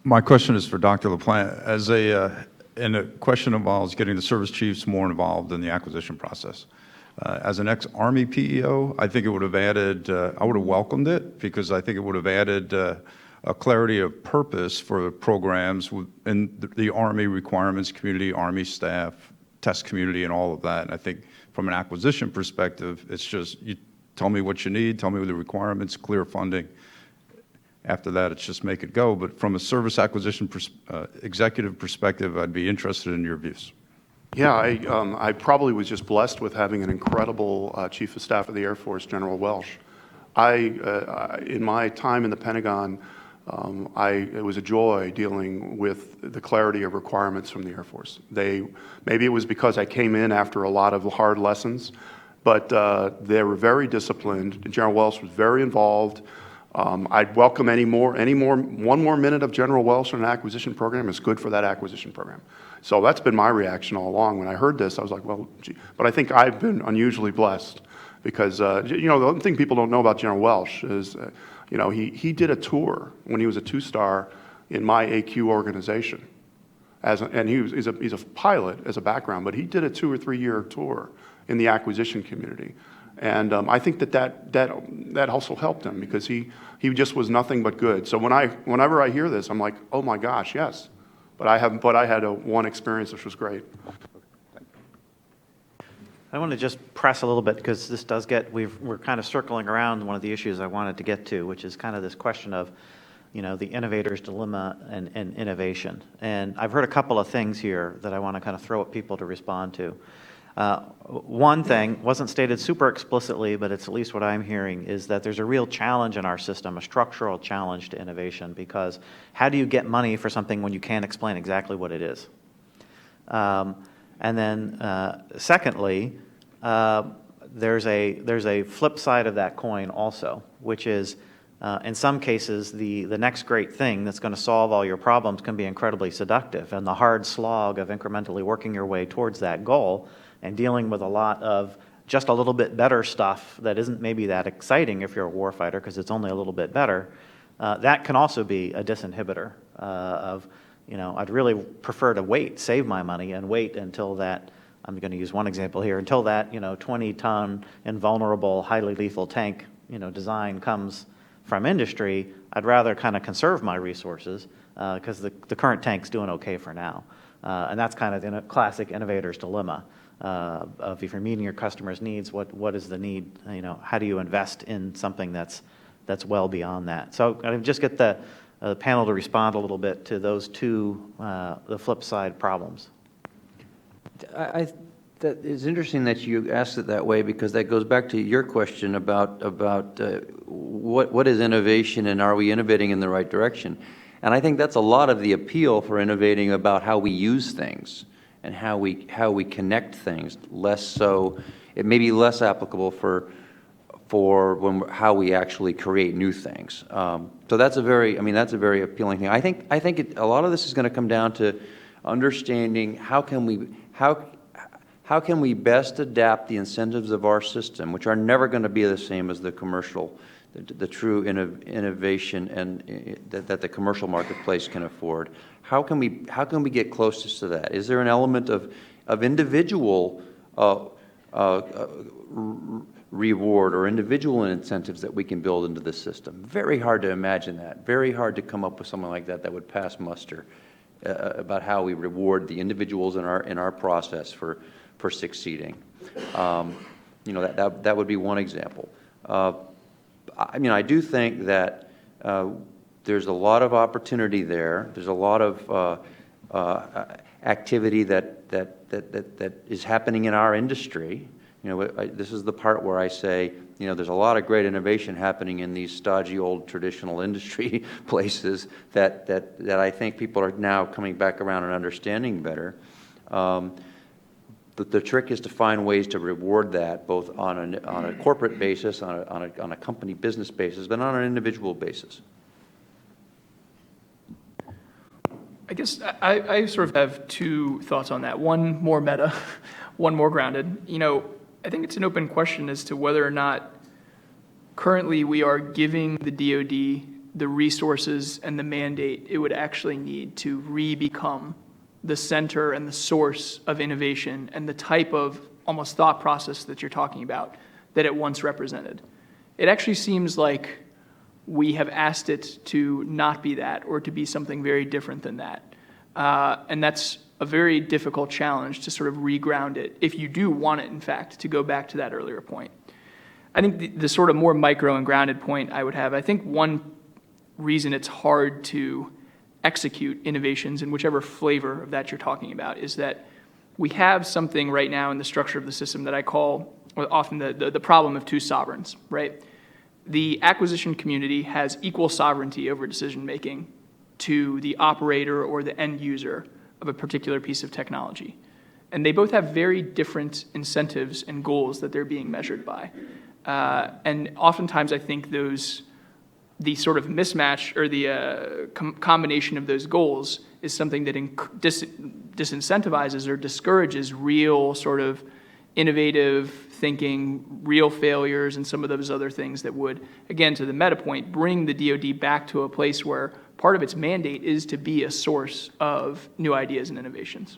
My question is for Dr. LaPlante. And the question involves getting the service chiefs more involved in the acquisition process. As an ex-Army PEO, I think it would have added, I would have welcomed it because I think it would have added a clarity of purpose for the programs in the Army requirements community, Army staff, test community, and all of that. And I think from an acquisition perspective, it's just you tell me what you need, tell me what the requirements, clear funding. After that, it's just make it go. But from a service acquisition executive perspective, I'd be interested in your views. Yeah, I probably was just blessed with having an incredible Chief of Staff of the Air Force, General Welsh. In my time in the Pentagon, it was a joy dealing with the clarity of requirements from the Air Force. Maybe it was because I came in after a lot of hard lessons, but they were very disciplined. General Welsh was very involved. I'd welcome one more minute of General Welsh on an acquisition program is good for that acquisition program. So that's been my reaction all along. When I heard this, I was like, well, gee. But I think I've been unusually blessed because, the one thing people don't know about General Welsh is, he did a tour when he was a two-star in my AQ organization. And he's a pilot as a background, but he did a 2 or 3 year tour in the acquisition community. And I think that also helped him because he just was nothing but good. So whenever I hear this, I'm like, oh my gosh, yes. But I had one experience which was great. I want to just press a little bit because this does we're kind of circling around one of the issues I wanted to get to, which is kind of this question of, the innovator's dilemma and innovation. And I've heard a couple of things here that I want to kind of throw at people to respond to. One thing wasn't stated super explicitly, but it's at least what I'm hearing, is that there's a real challenge in our system, a structural challenge to innovation, because how do you get money for something when you can't explain exactly what it is? And then secondly, there's a flip side of that coin also, which is in some cases the next great thing that's going to solve all your problems can be incredibly seductive, and the hard slog of incrementally working your way towards that goal and dealing with a lot of just a little bit better stuff that isn't maybe that exciting if you're a warfighter because it's only a little bit better, That can also be a disinhibitor of, I'd really prefer to wait, save my money, and wait until that, I'm going to use one example here, until that, 20-ton invulnerable, highly lethal tank, design comes from industry. I'd rather kind of conserve my resources because the current tank's doing okay for now. And that's kind of the classic innovator's dilemma of if you're meeting your customers' needs, what is the need? How do you invest in something that's well beyond that? So I just get the panel to respond a little bit to those two, the flip side problems. That it's interesting that you asked it that way, because that goes back to your question about what is innovation and are we innovating in the right direction? And I think that's a lot of the appeal for innovating about how we use things and how we connect things. Less so, it may be less applicable for how we actually create new things. So that's a very appealing thing. I think a lot of this is going to come down to understanding how can we best adapt the incentives of our system, which are never going to be the same as the commercial, the true innovation and that the commercial marketplace can afford. How can we get closest to that? Is there an element of individual reward or individual incentives that we can build into the system? Very hard to imagine that. Very hard to come up with something like that would pass muster about how we reward the individuals in our process for succeeding. That would be one example. I do think that there's a lot of opportunity there. There's a lot of activity that is happening in our industry. This is the part where I say, there's a lot of great innovation happening in these stodgy old traditional industry places that I think people are now coming back around and understanding better. The trick is to find ways to reward that both on a corporate basis, on a company business basis, but on an individual basis. I guess I sort of have two thoughts on that. One more meta, one more grounded. I think it's an open question as to whether or not currently we are giving the DoD the resources and the mandate it would actually need to re-become the center and the source of innovation and the type of almost thought process that you're talking about that it once represented. It actually seems like we have asked it to not be that or to be something very different than that. And that's a very difficult challenge to sort of reground it if you do want it, in fact, to go back to that earlier point. I think the sort of more micro and grounded point I would have, I think one reason it's hard to execute innovations in whichever flavor of that you're talking about is that we have something right now in the structure of the system that I call often the problem of two sovereigns, right? The acquisition community has equal sovereignty over decision-making to the operator or the end user of a particular piece of technology. And they both have very different incentives and goals that they're being measured by. And oftentimes I think the sort of mismatch or the combination of those goals is something that disincentivizes or discourages real sort of innovative thinking, real failures, and some of those other things that would, again, to the meta point, bring the DoD back to a place where part of its mandate is to be a source of new ideas and innovations.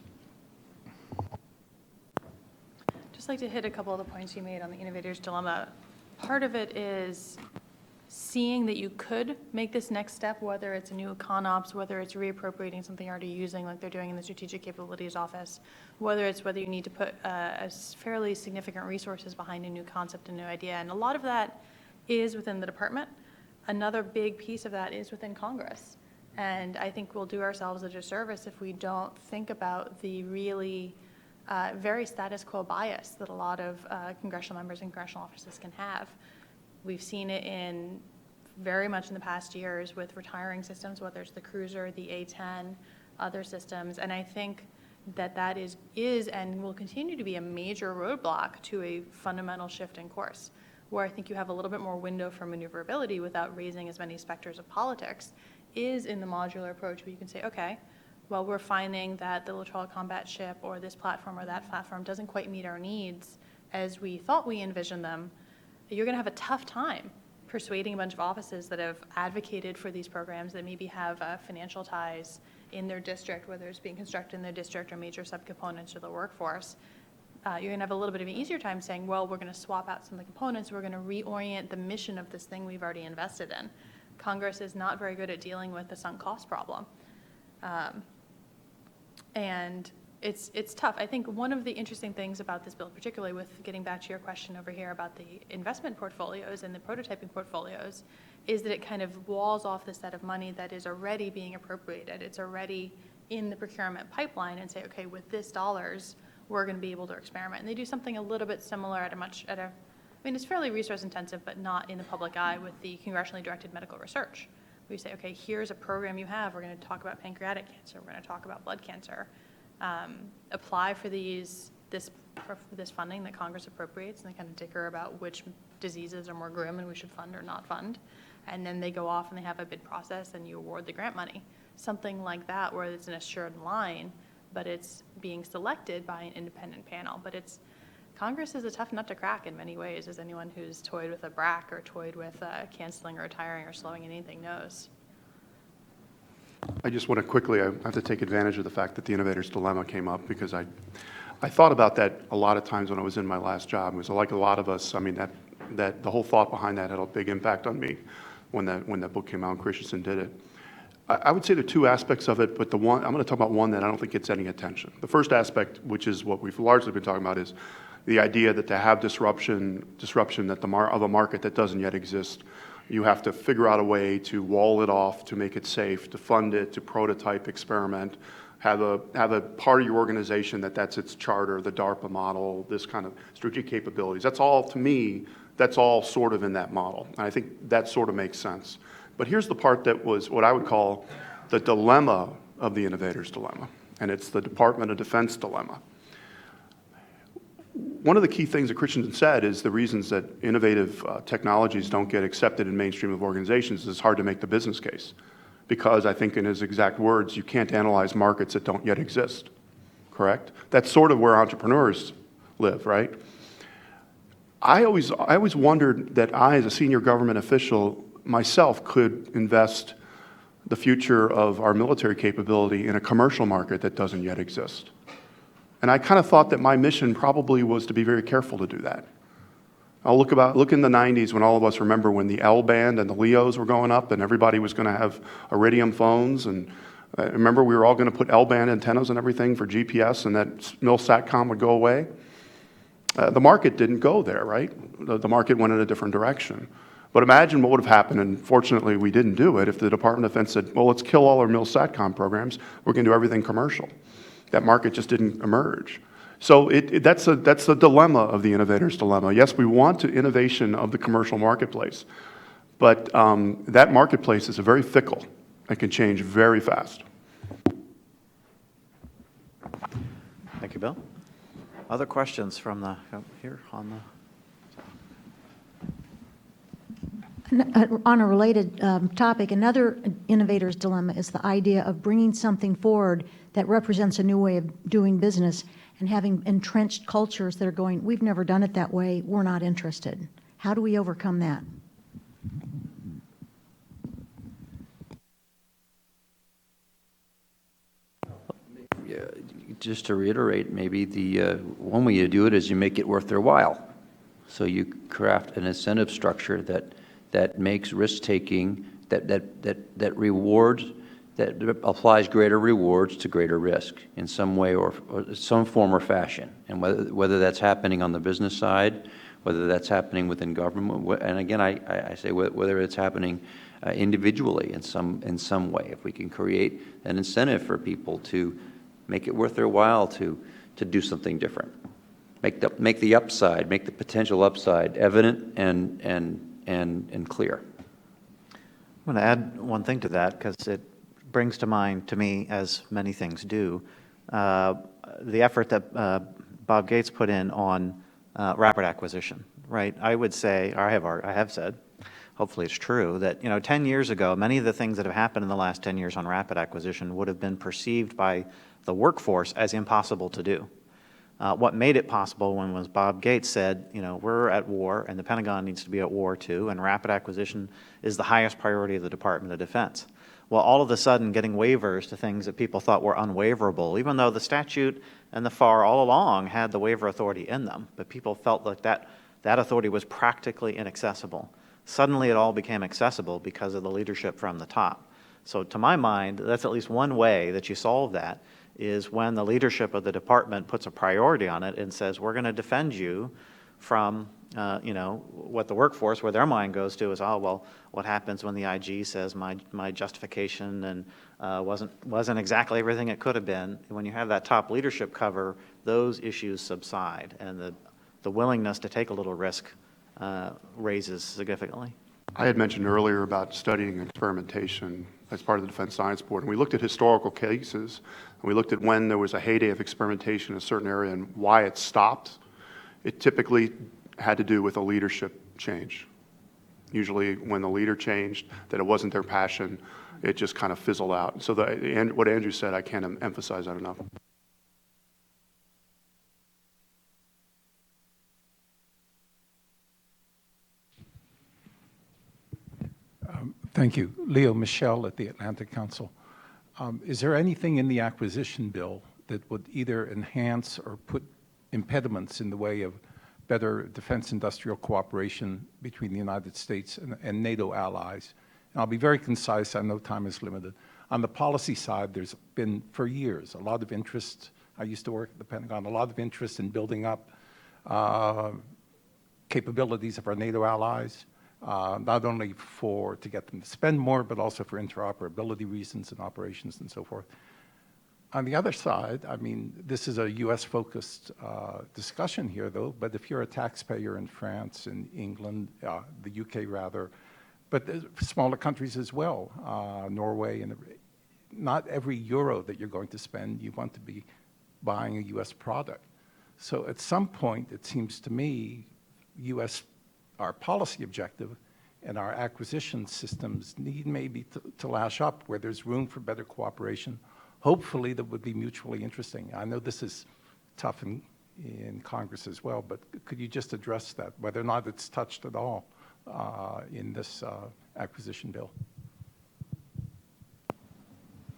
Just like to hit a couple of the points you made on the innovator's dilemma. Part of it is seeing that you could make this next step, whether it's a new ConOps, whether it's reappropriating something you're already using like they're doing in the Strategic Capabilities Office, whether you need to put fairly significant resources behind a new concept, a new idea. And a lot of that is within the department. Another big piece of that is within Congress. And I think we'll do ourselves a disservice if we don't think about the really very status quo bias that a lot of congressional members and congressional offices can have. We've seen it very much in the past years with retiring systems, whether it's the Cruiser, the A-10, other systems. And I think that is and will continue to be a major roadblock to a fundamental shift in course, where I think you have a little bit more window for maneuverability without raising as many specters of politics, is in the modular approach where you can say, okay, well, we're finding that the littoral combat ship or this platform or that platform doesn't quite meet our needs as we thought we envisioned them. You're going to have a tough time persuading a bunch of offices that have advocated for these programs that maybe have financial ties in their district, whether it's being constructed in their district or major subcomponents of the workforce, you're going to have a little bit of an easier time saying, well, we're going to swap out some of the components, we're going to reorient the mission of this thing we've already invested in. Congress is not very good at dealing with the sunk cost problem. And it's tough. I think one of the interesting things about this bill, particularly with getting back to your question over here about the investment portfolios and the prototyping portfolios, is that it kind of walls off the set of money that is already being appropriated. It's already in the procurement pipeline and say, okay, with this dollars, we're going to be able to experiment. And they do something a little bit similar I mean, it's fairly resource intensive, but not in the public eye with the congressionally directed medical research. We say, okay, here's a program you have. We're going to talk about pancreatic cancer. We're going to talk about blood cancer. Apply for this funding that Congress appropriates, and they kind of dicker about which diseases are more grim and we should fund or not fund. And then they go off and they have a bid process and you award the grant money. Something like that where it's an assured line, but it's being selected by an independent panel. But Congress is a tough nut to crack in many ways, as anyone who's toyed with a BRAC or toyed with canceling or retiring or slowing anything knows. I just want to quickly, I have to take advantage of the fact that the innovator's dilemma came up, because I thought about that a lot of times when I was in my last job. It was like a lot of us, I mean, that the whole thought behind that had a big impact on me when that book came out and Christensen did it. I would say there are two aspects of it, but I'm going to talk about one that I don't think gets any attention. The first aspect, which is what we've largely been talking about, is the idea that to have disruption of a market that doesn't yet exist, you have to figure out a way to wall it off, to make it safe, to fund it, to prototype, experiment, have a part of your organization that's its charter, the DARPA model, this kind of strategic capabilities. That's all, to me, that's all sort of in that model. And I think that sort of makes sense. But here's the part that was what I would call the dilemma of the innovator's dilemma, and it's the Department of Defense dilemma. One of the key things that Christensen said is the reasons that innovative technologies don't get accepted in mainstream of organizations is it's hard to make the business case. Because I think in his exact words, you can't analyze markets that don't yet exist, correct? That's sort of where entrepreneurs live, right? I always wondered that I, as a senior government official, myself could invest the future of our military capability in a commercial market that doesn't yet exist. And I kind of thought that my mission probably was to be very careful to do that. I'll look in the 90s when all of us remember when the L band and the LEOs were going up and everybody was going to have Iridium phones. And I remember we were all going to put L band antennas and everything for GPS, and that MilSatcom would go away. The market didn't go there, right? The market went in a different direction. But imagine what would have happened, and fortunately we didn't do it, if the Department of Defense said, well, let's kill all our MilSatcom programs, we're going to do everything commercial. That market just didn't emerge. So that's the dilemma of the innovator's dilemma. Yes, we want innovation of the commercial marketplace, but that marketplace is very fickle and can change very fast. Thank you, Bill. Other questions from here on the... On a related topic, another innovator's dilemma is the idea of bringing something forward that represents a new way of doing business and having entrenched cultures that are going, we've never done it that way, we're not interested. How do we overcome that? Yeah, just to reiterate, maybe the one way you do it is you make it worth their while. So you craft an incentive structure that makes risk-taking, that rewards, that applies greater rewards to greater risk in some way or some form or fashion. And whether that's happening on the business side, whether that's happening within government, and again, I say whether it's happening individually in some way. If we can create an incentive for people to make it worth their while to do something different, make the upside, make the potential upside evident and clear. I'm going to add one thing to that because it brings to mind, to me, as many things do, the effort that Bob Gates put in on rapid acquisition, right? I would say, or I have said, hopefully it's true, that 10 years ago, many of the things that have happened in the last 10 years on rapid acquisition would have been perceived by the workforce as impossible to do. What made it possible was Bob Gates said, we're at war, and the Pentagon needs to be at war too, and rapid acquisition is the highest priority of the Department of Defense. Well, all of a sudden, getting waivers to things that people thought were unwaiverable, even though the statute and the FAR all along had the waiver authority in them, but people felt like that authority was practically inaccessible. Suddenly, it all became accessible because of the leadership from the top. So to my mind, that's at least one way that you solve that, is when the leadership of the department puts a priority on it and says, we're going to defend you from, what the workforce, where their mind goes to is, oh, well, what happens when the IG says my justification and wasn't exactly everything it could have been? When you have that top leadership cover, those issues subside, and the willingness to take a little risk raises significantly. I had mentioned earlier about studying experimentation as part of the Defense Science Board, and we looked at historical cases, and we looked at when there was a heyday of experimentation in a certain area and why it stopped. It typically had to do with a leadership change. Usually when the leader changed, that it wasn't their passion, it just kind of fizzled out. So what Andrew said, I can't emphasize that enough. Thank you. Leo Michel at the Atlantic Council. Is there anything in the acquisition bill that would either enhance or put impediments in the way of better defense industrial cooperation between the United States and NATO allies? And I'll be very concise. I know time is limited. On the policy side, there's been, for years, a lot of interest. I used to work at the Pentagon, a lot of interest in building up capabilities of our NATO allies. Not only to get them to spend more, but also for interoperability reasons and operations and so forth. On the other side, I mean, this is a US-focused discussion here, though, but if you're a taxpayer in France, in England, the UK rather, but smaller countries as well, Norway, and not every euro that you're going to spend, you want to be buying a US product. So at some point, it seems to me, our policy objective and our acquisition systems need maybe to lash up where there's room for better cooperation, hopefully that would be mutually interesting. I know this is tough in Congress as well, but could you just address that, whether or not it's touched at all in this acquisition bill?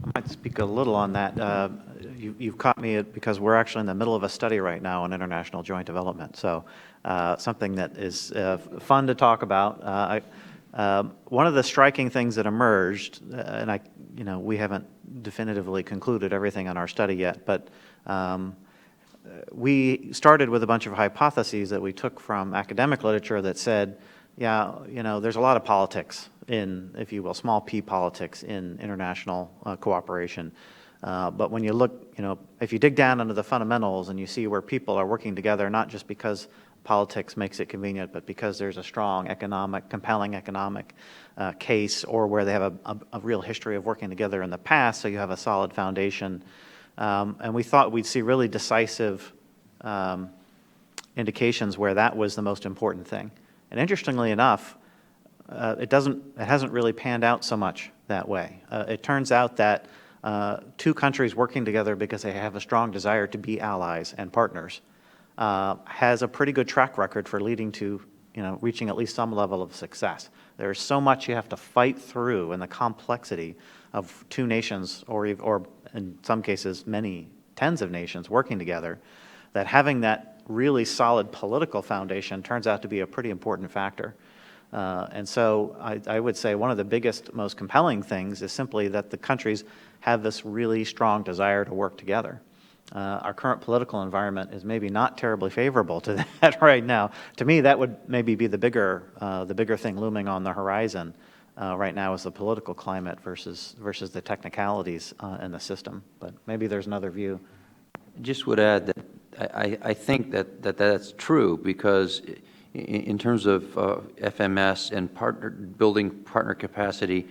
I might speak a little on that. You've caught me because we're actually in the middle of a study right now on international joint development. So something that is fun to talk about. One of the striking things that emerged, and we haven't definitively concluded everything on our study yet, but we started with a bunch of hypotheses that we took from academic literature that said, there's a lot of politics in, if you will, small p politics in international cooperation. But when you look, if you dig down into the fundamentals and you see where people are working together, not just because politics makes it convenient, but because there's a strong compelling economic case, or where they have a real history of working together in the past, so you have a solid foundation. And we thought we'd see really decisive indications where that was the most important thing. And interestingly enough, it hasn't really panned out so much that way. It turns out that two countries working together because they have a strong desire to be allies and partners has a pretty good track record for leading to reaching at least some level of success. There's so much you have to fight through in the complexity of two nations, or in some cases many tens of nations working together, that having that really solid political foundation turns out to be a pretty important factor. And so I would say one of the biggest, most compelling things is simply that the countries have this really strong desire to work together. Our current political environment is maybe not terribly favorable to that right now. To me, that would maybe be the bigger thing looming on the horizon right now, is the political climate versus the technicalities in the system. But maybe there's another view. Just would add that I think that's true, because in terms of FMS and building partner capacity,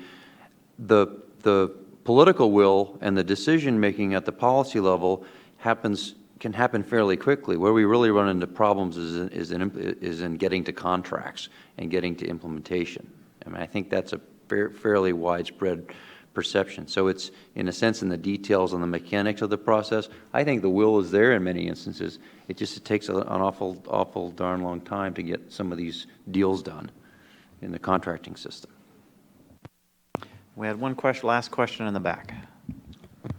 the political will and the decision-making at the policy level can happen fairly quickly. Where we really run into problems is in getting to contracts and getting to implementation. I mean, I think that's a fairly widespread perception. So it's, in a sense, in the details and the mechanics of the process. I think the will is there in many instances. It takes an awful darn long time to get some of these deals done in the contracting system. We had one question, last question in the back.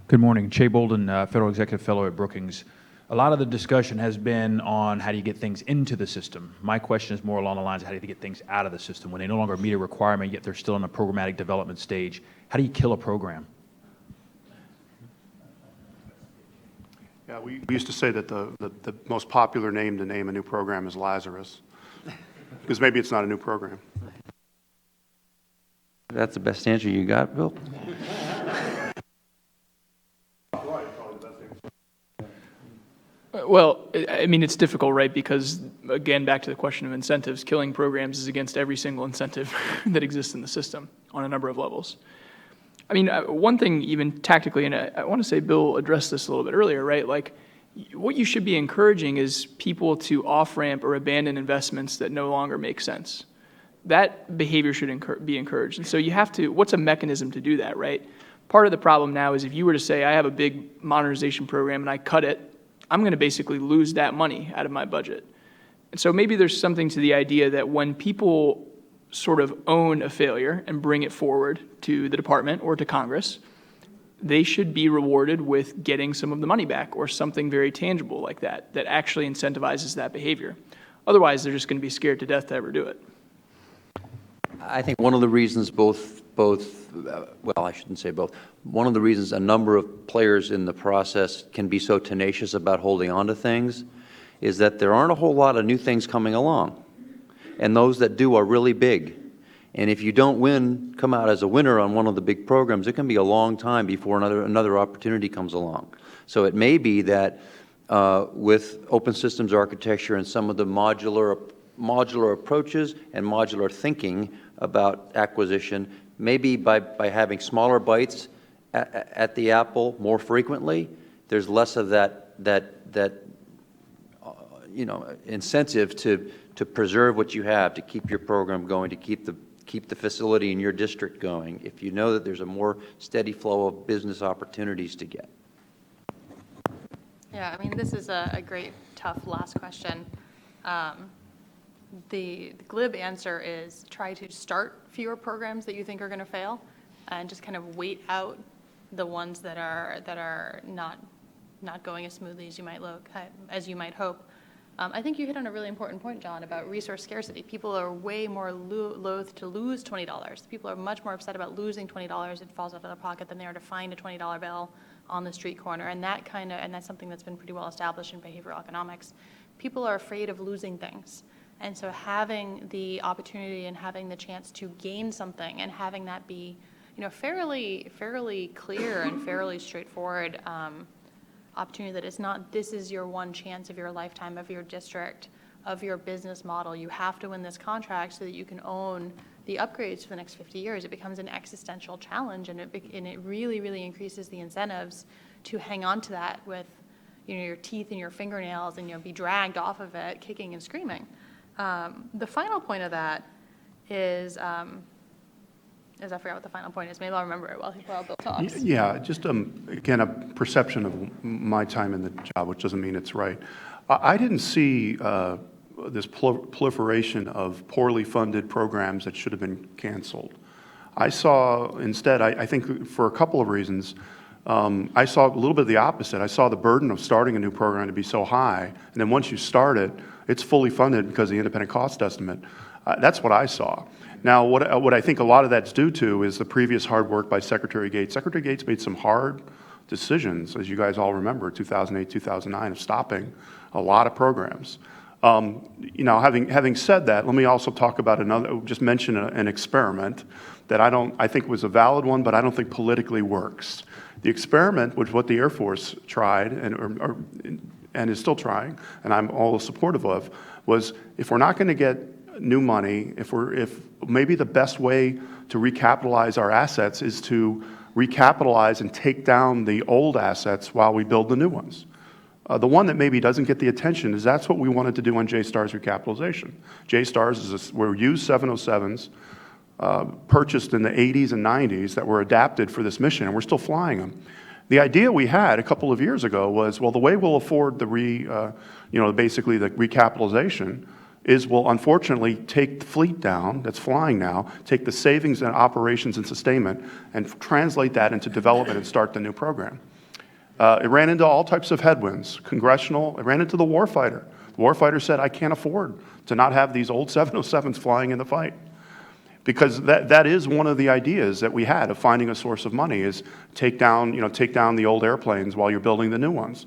Good morning. Che Bolden, Federal Executive Fellow at Brookings. A lot of the discussion has been on how do you get things into the system. My question is more along the lines of how do you get things out of the system when they no longer meet a requirement, yet they're still in a programmatic development stage. How do you kill a program? Yeah, we used to say that the most popular name to name a new program is Lazarus, because maybe it's not a new program. That's the best answer you got, Bill? Well, I mean, it's difficult, right? Because, again, back to the question of incentives, killing programs is against every single incentive that exists in the system on a number of levels. I mean, one thing even tactically, and I want to say Bill addressed this a little bit earlier, right? Like, what you should be encouraging is people to off-ramp or abandon investments that no longer make sense. That behavior should be encouraged. And so you have to, what's a mechanism to do that, right? Part of the problem now is if you were to say, I have a big modernization program and I cut it, I'm going to basically lose that money out of my budget. And so maybe there's something to the idea that when people sort of own a failure and bring it forward to the department or to Congress, they should be rewarded with getting some of the money back or something very tangible like that, that actually incentivizes that behavior. Otherwise, they're just going to be scared to death to ever do it. I think one of the reasons well, I shouldn't say both. One of the reasons a number of players in the process can be so tenacious about holding on to things is that there aren't a whole lot of new things coming along. And those that do are really big. And if you don't come out as a winner on one of the big programs, it can be a long time before another opportunity comes along. So it may be that with open systems architecture and some of the modular approaches and modular thinking about acquisition, maybe by having smaller bites at the apple more frequently, there's less of that incentive to preserve what you have, to keep your program going, to keep the facility in your district going, if you know that there's a more steady flow of business opportunities to get. Yeah, I mean, this is a great, tough last question. The glib answer is try to start fewer programs that you think are going to fail and just kind of wait out the ones that are not going as smoothly as you might hope. I think you hit on a really important point, John, about resource scarcity. People are way more loath to lose $20. People are much more upset about losing $20 it falls out of their pocket than they are to find a $20 bill on the street corner. And that's something that's been pretty well established in behavioral economics. People are afraid of losing things. And so having the opportunity and having the chance to gain something and having that be, fairly clear and fairly straightforward opportunity that it's not, this is your one chance of your lifetime, of your district, of your business model. You have to win this contract so that you can own the upgrades for the next 50 years. It becomes an existential challenge, and it really, really increases the incentives to hang on to that with, your teeth and your fingernails and, be dragged off of it, kicking and screaming. The final point of that is I forgot what the final point is. Maybe I'll remember it while Bill talks. Yeah, just again, a perception of my time in the job, which doesn't mean it's right. I didn't see this proliferation of poorly funded programs that should have been canceled. I saw instead, I think for a couple of reasons, I saw a little bit of the opposite. I saw the burden of starting a new program to be so high, and then once you start it, it's fully funded because of the independent cost estimate. That's what I saw. Now, what I think a lot of that's due to is the previous hard work by Secretary Gates. Secretary Gates made some hard decisions, as you guys all remember, 2008, 2009, of stopping a lot of programs. Having said that, let me also talk about just mention an experiment that I think was a valid one, but I don't think politically works. The experiment, which what the Air Force tried and is still trying, and I'm all supportive of, was if we're not going to get new money, if maybe the best way to recapitalize our assets is to recapitalize and take down the old assets while we build the new ones. The one that maybe doesn't get the attention is that's what we wanted to do on JSTARS recapitalization. JSTARS we're used 707s. purchased in the 80s and 90s that were adapted for this mission, and we're still flying them. The idea we had a couple of years ago was, well, the way we'll afford the basically the recapitalization is we'll unfortunately take the fleet down that's flying now, take the savings in operations and sustainment, and translate that into development and start the new program. It ran into all types of headwinds, congressional, it ran into the warfighter. The warfighter said, I can't afford to not have these old 707s flying in the fight. Because that is one of the ideas that we had of finding a source of money is take down the old airplanes while you're building the new ones.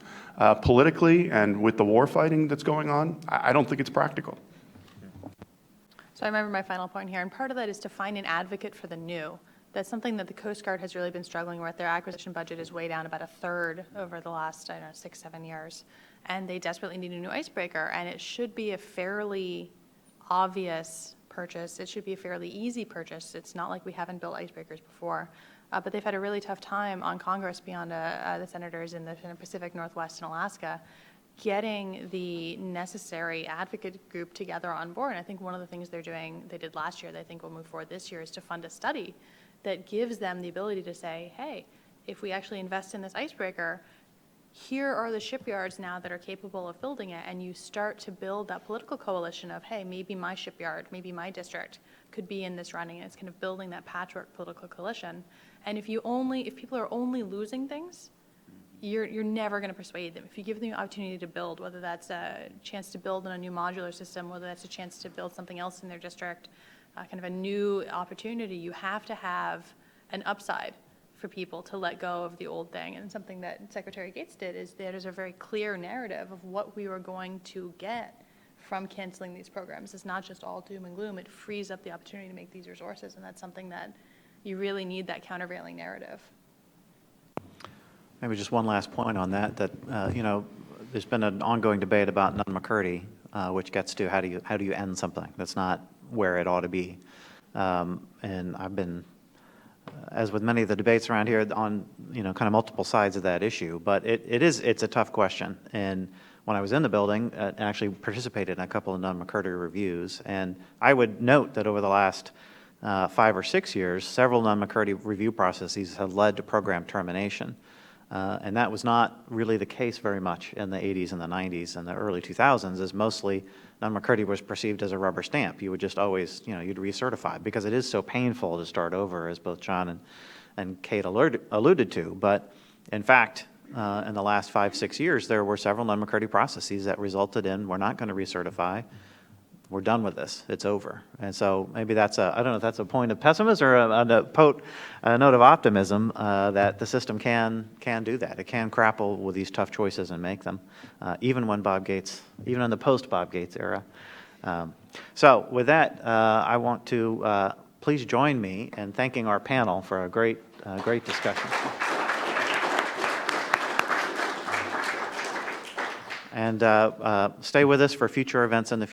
Politically and with the war fighting that's going on, I don't think it's practical. So I remember my final point here, and part of that is to find an advocate for the new. That's something that the Coast Guard has really been struggling with. Their acquisition budget is way down about a third over the last, 6, 7 years. And they desperately need a new icebreaker, and it should be a fairly obvious purchase. It should be a fairly easy purchase. It's not like we haven't built icebreakers before. But they've had a really tough time on Congress beyond the senators in the Pacific Northwest and Alaska getting the necessary advocate group together on board. And I think one of the things they did last year, that I think will move forward this year, is to fund a study that gives them the ability to say, hey, if we actually invest in this icebreaker, here are the shipyards now that are capable of building it, and you start to build that political coalition of, hey, maybe my shipyard, maybe my district could be in this running, and it's kind of building that patchwork political coalition. And if people are only losing things, you're never going to persuade them. If you give them the opportunity to build, whether that's a chance to build in a new modular system, whether that's a chance to build something else in their district, kind of a new opportunity, you have to have an upside for people to let go of the old thing. And something that Secretary Gates did is there's a very clear narrative of what we were going to get from canceling these programs. It's not just all doom and gloom. It frees up the opportunity to make these resources, and that's something that you really need, that countervailing narrative. Maybe just one last point on that, there's been an ongoing debate about Nunn-McCurdy, which gets to how do you end something that's not where it ought to be. And I've been, as with many of the debates around here, on kind of multiple sides of that issue. But it's a tough question. And when I was in the building, I actually participated in a couple of Nunn-McCurdy reviews. And I would note that over the last 5 or 6 years, several Nunn-McCurdy review processes have led to program termination. And that was not really the case very much in the 80s and the 90s and the early 2000s, as mostly Nunn-McCurdy was perceived as a rubber stamp. You would just always, you'd recertify, because it is so painful to start over, as both John and Kate alluded to. But in fact, in the last 5, 6 years, there were several Nunn-McCurdy processes that resulted in, we're not going to recertify, we're done with this, it's over. And so maybe I don't know if that's a point of pessimism or a note of optimism, that the system can do that. It can grapple with these tough choices and make them, even in the post-Bob Gates era. So with that, I want to please join me in thanking our panel for a great discussion. And stay with us for future events in the future.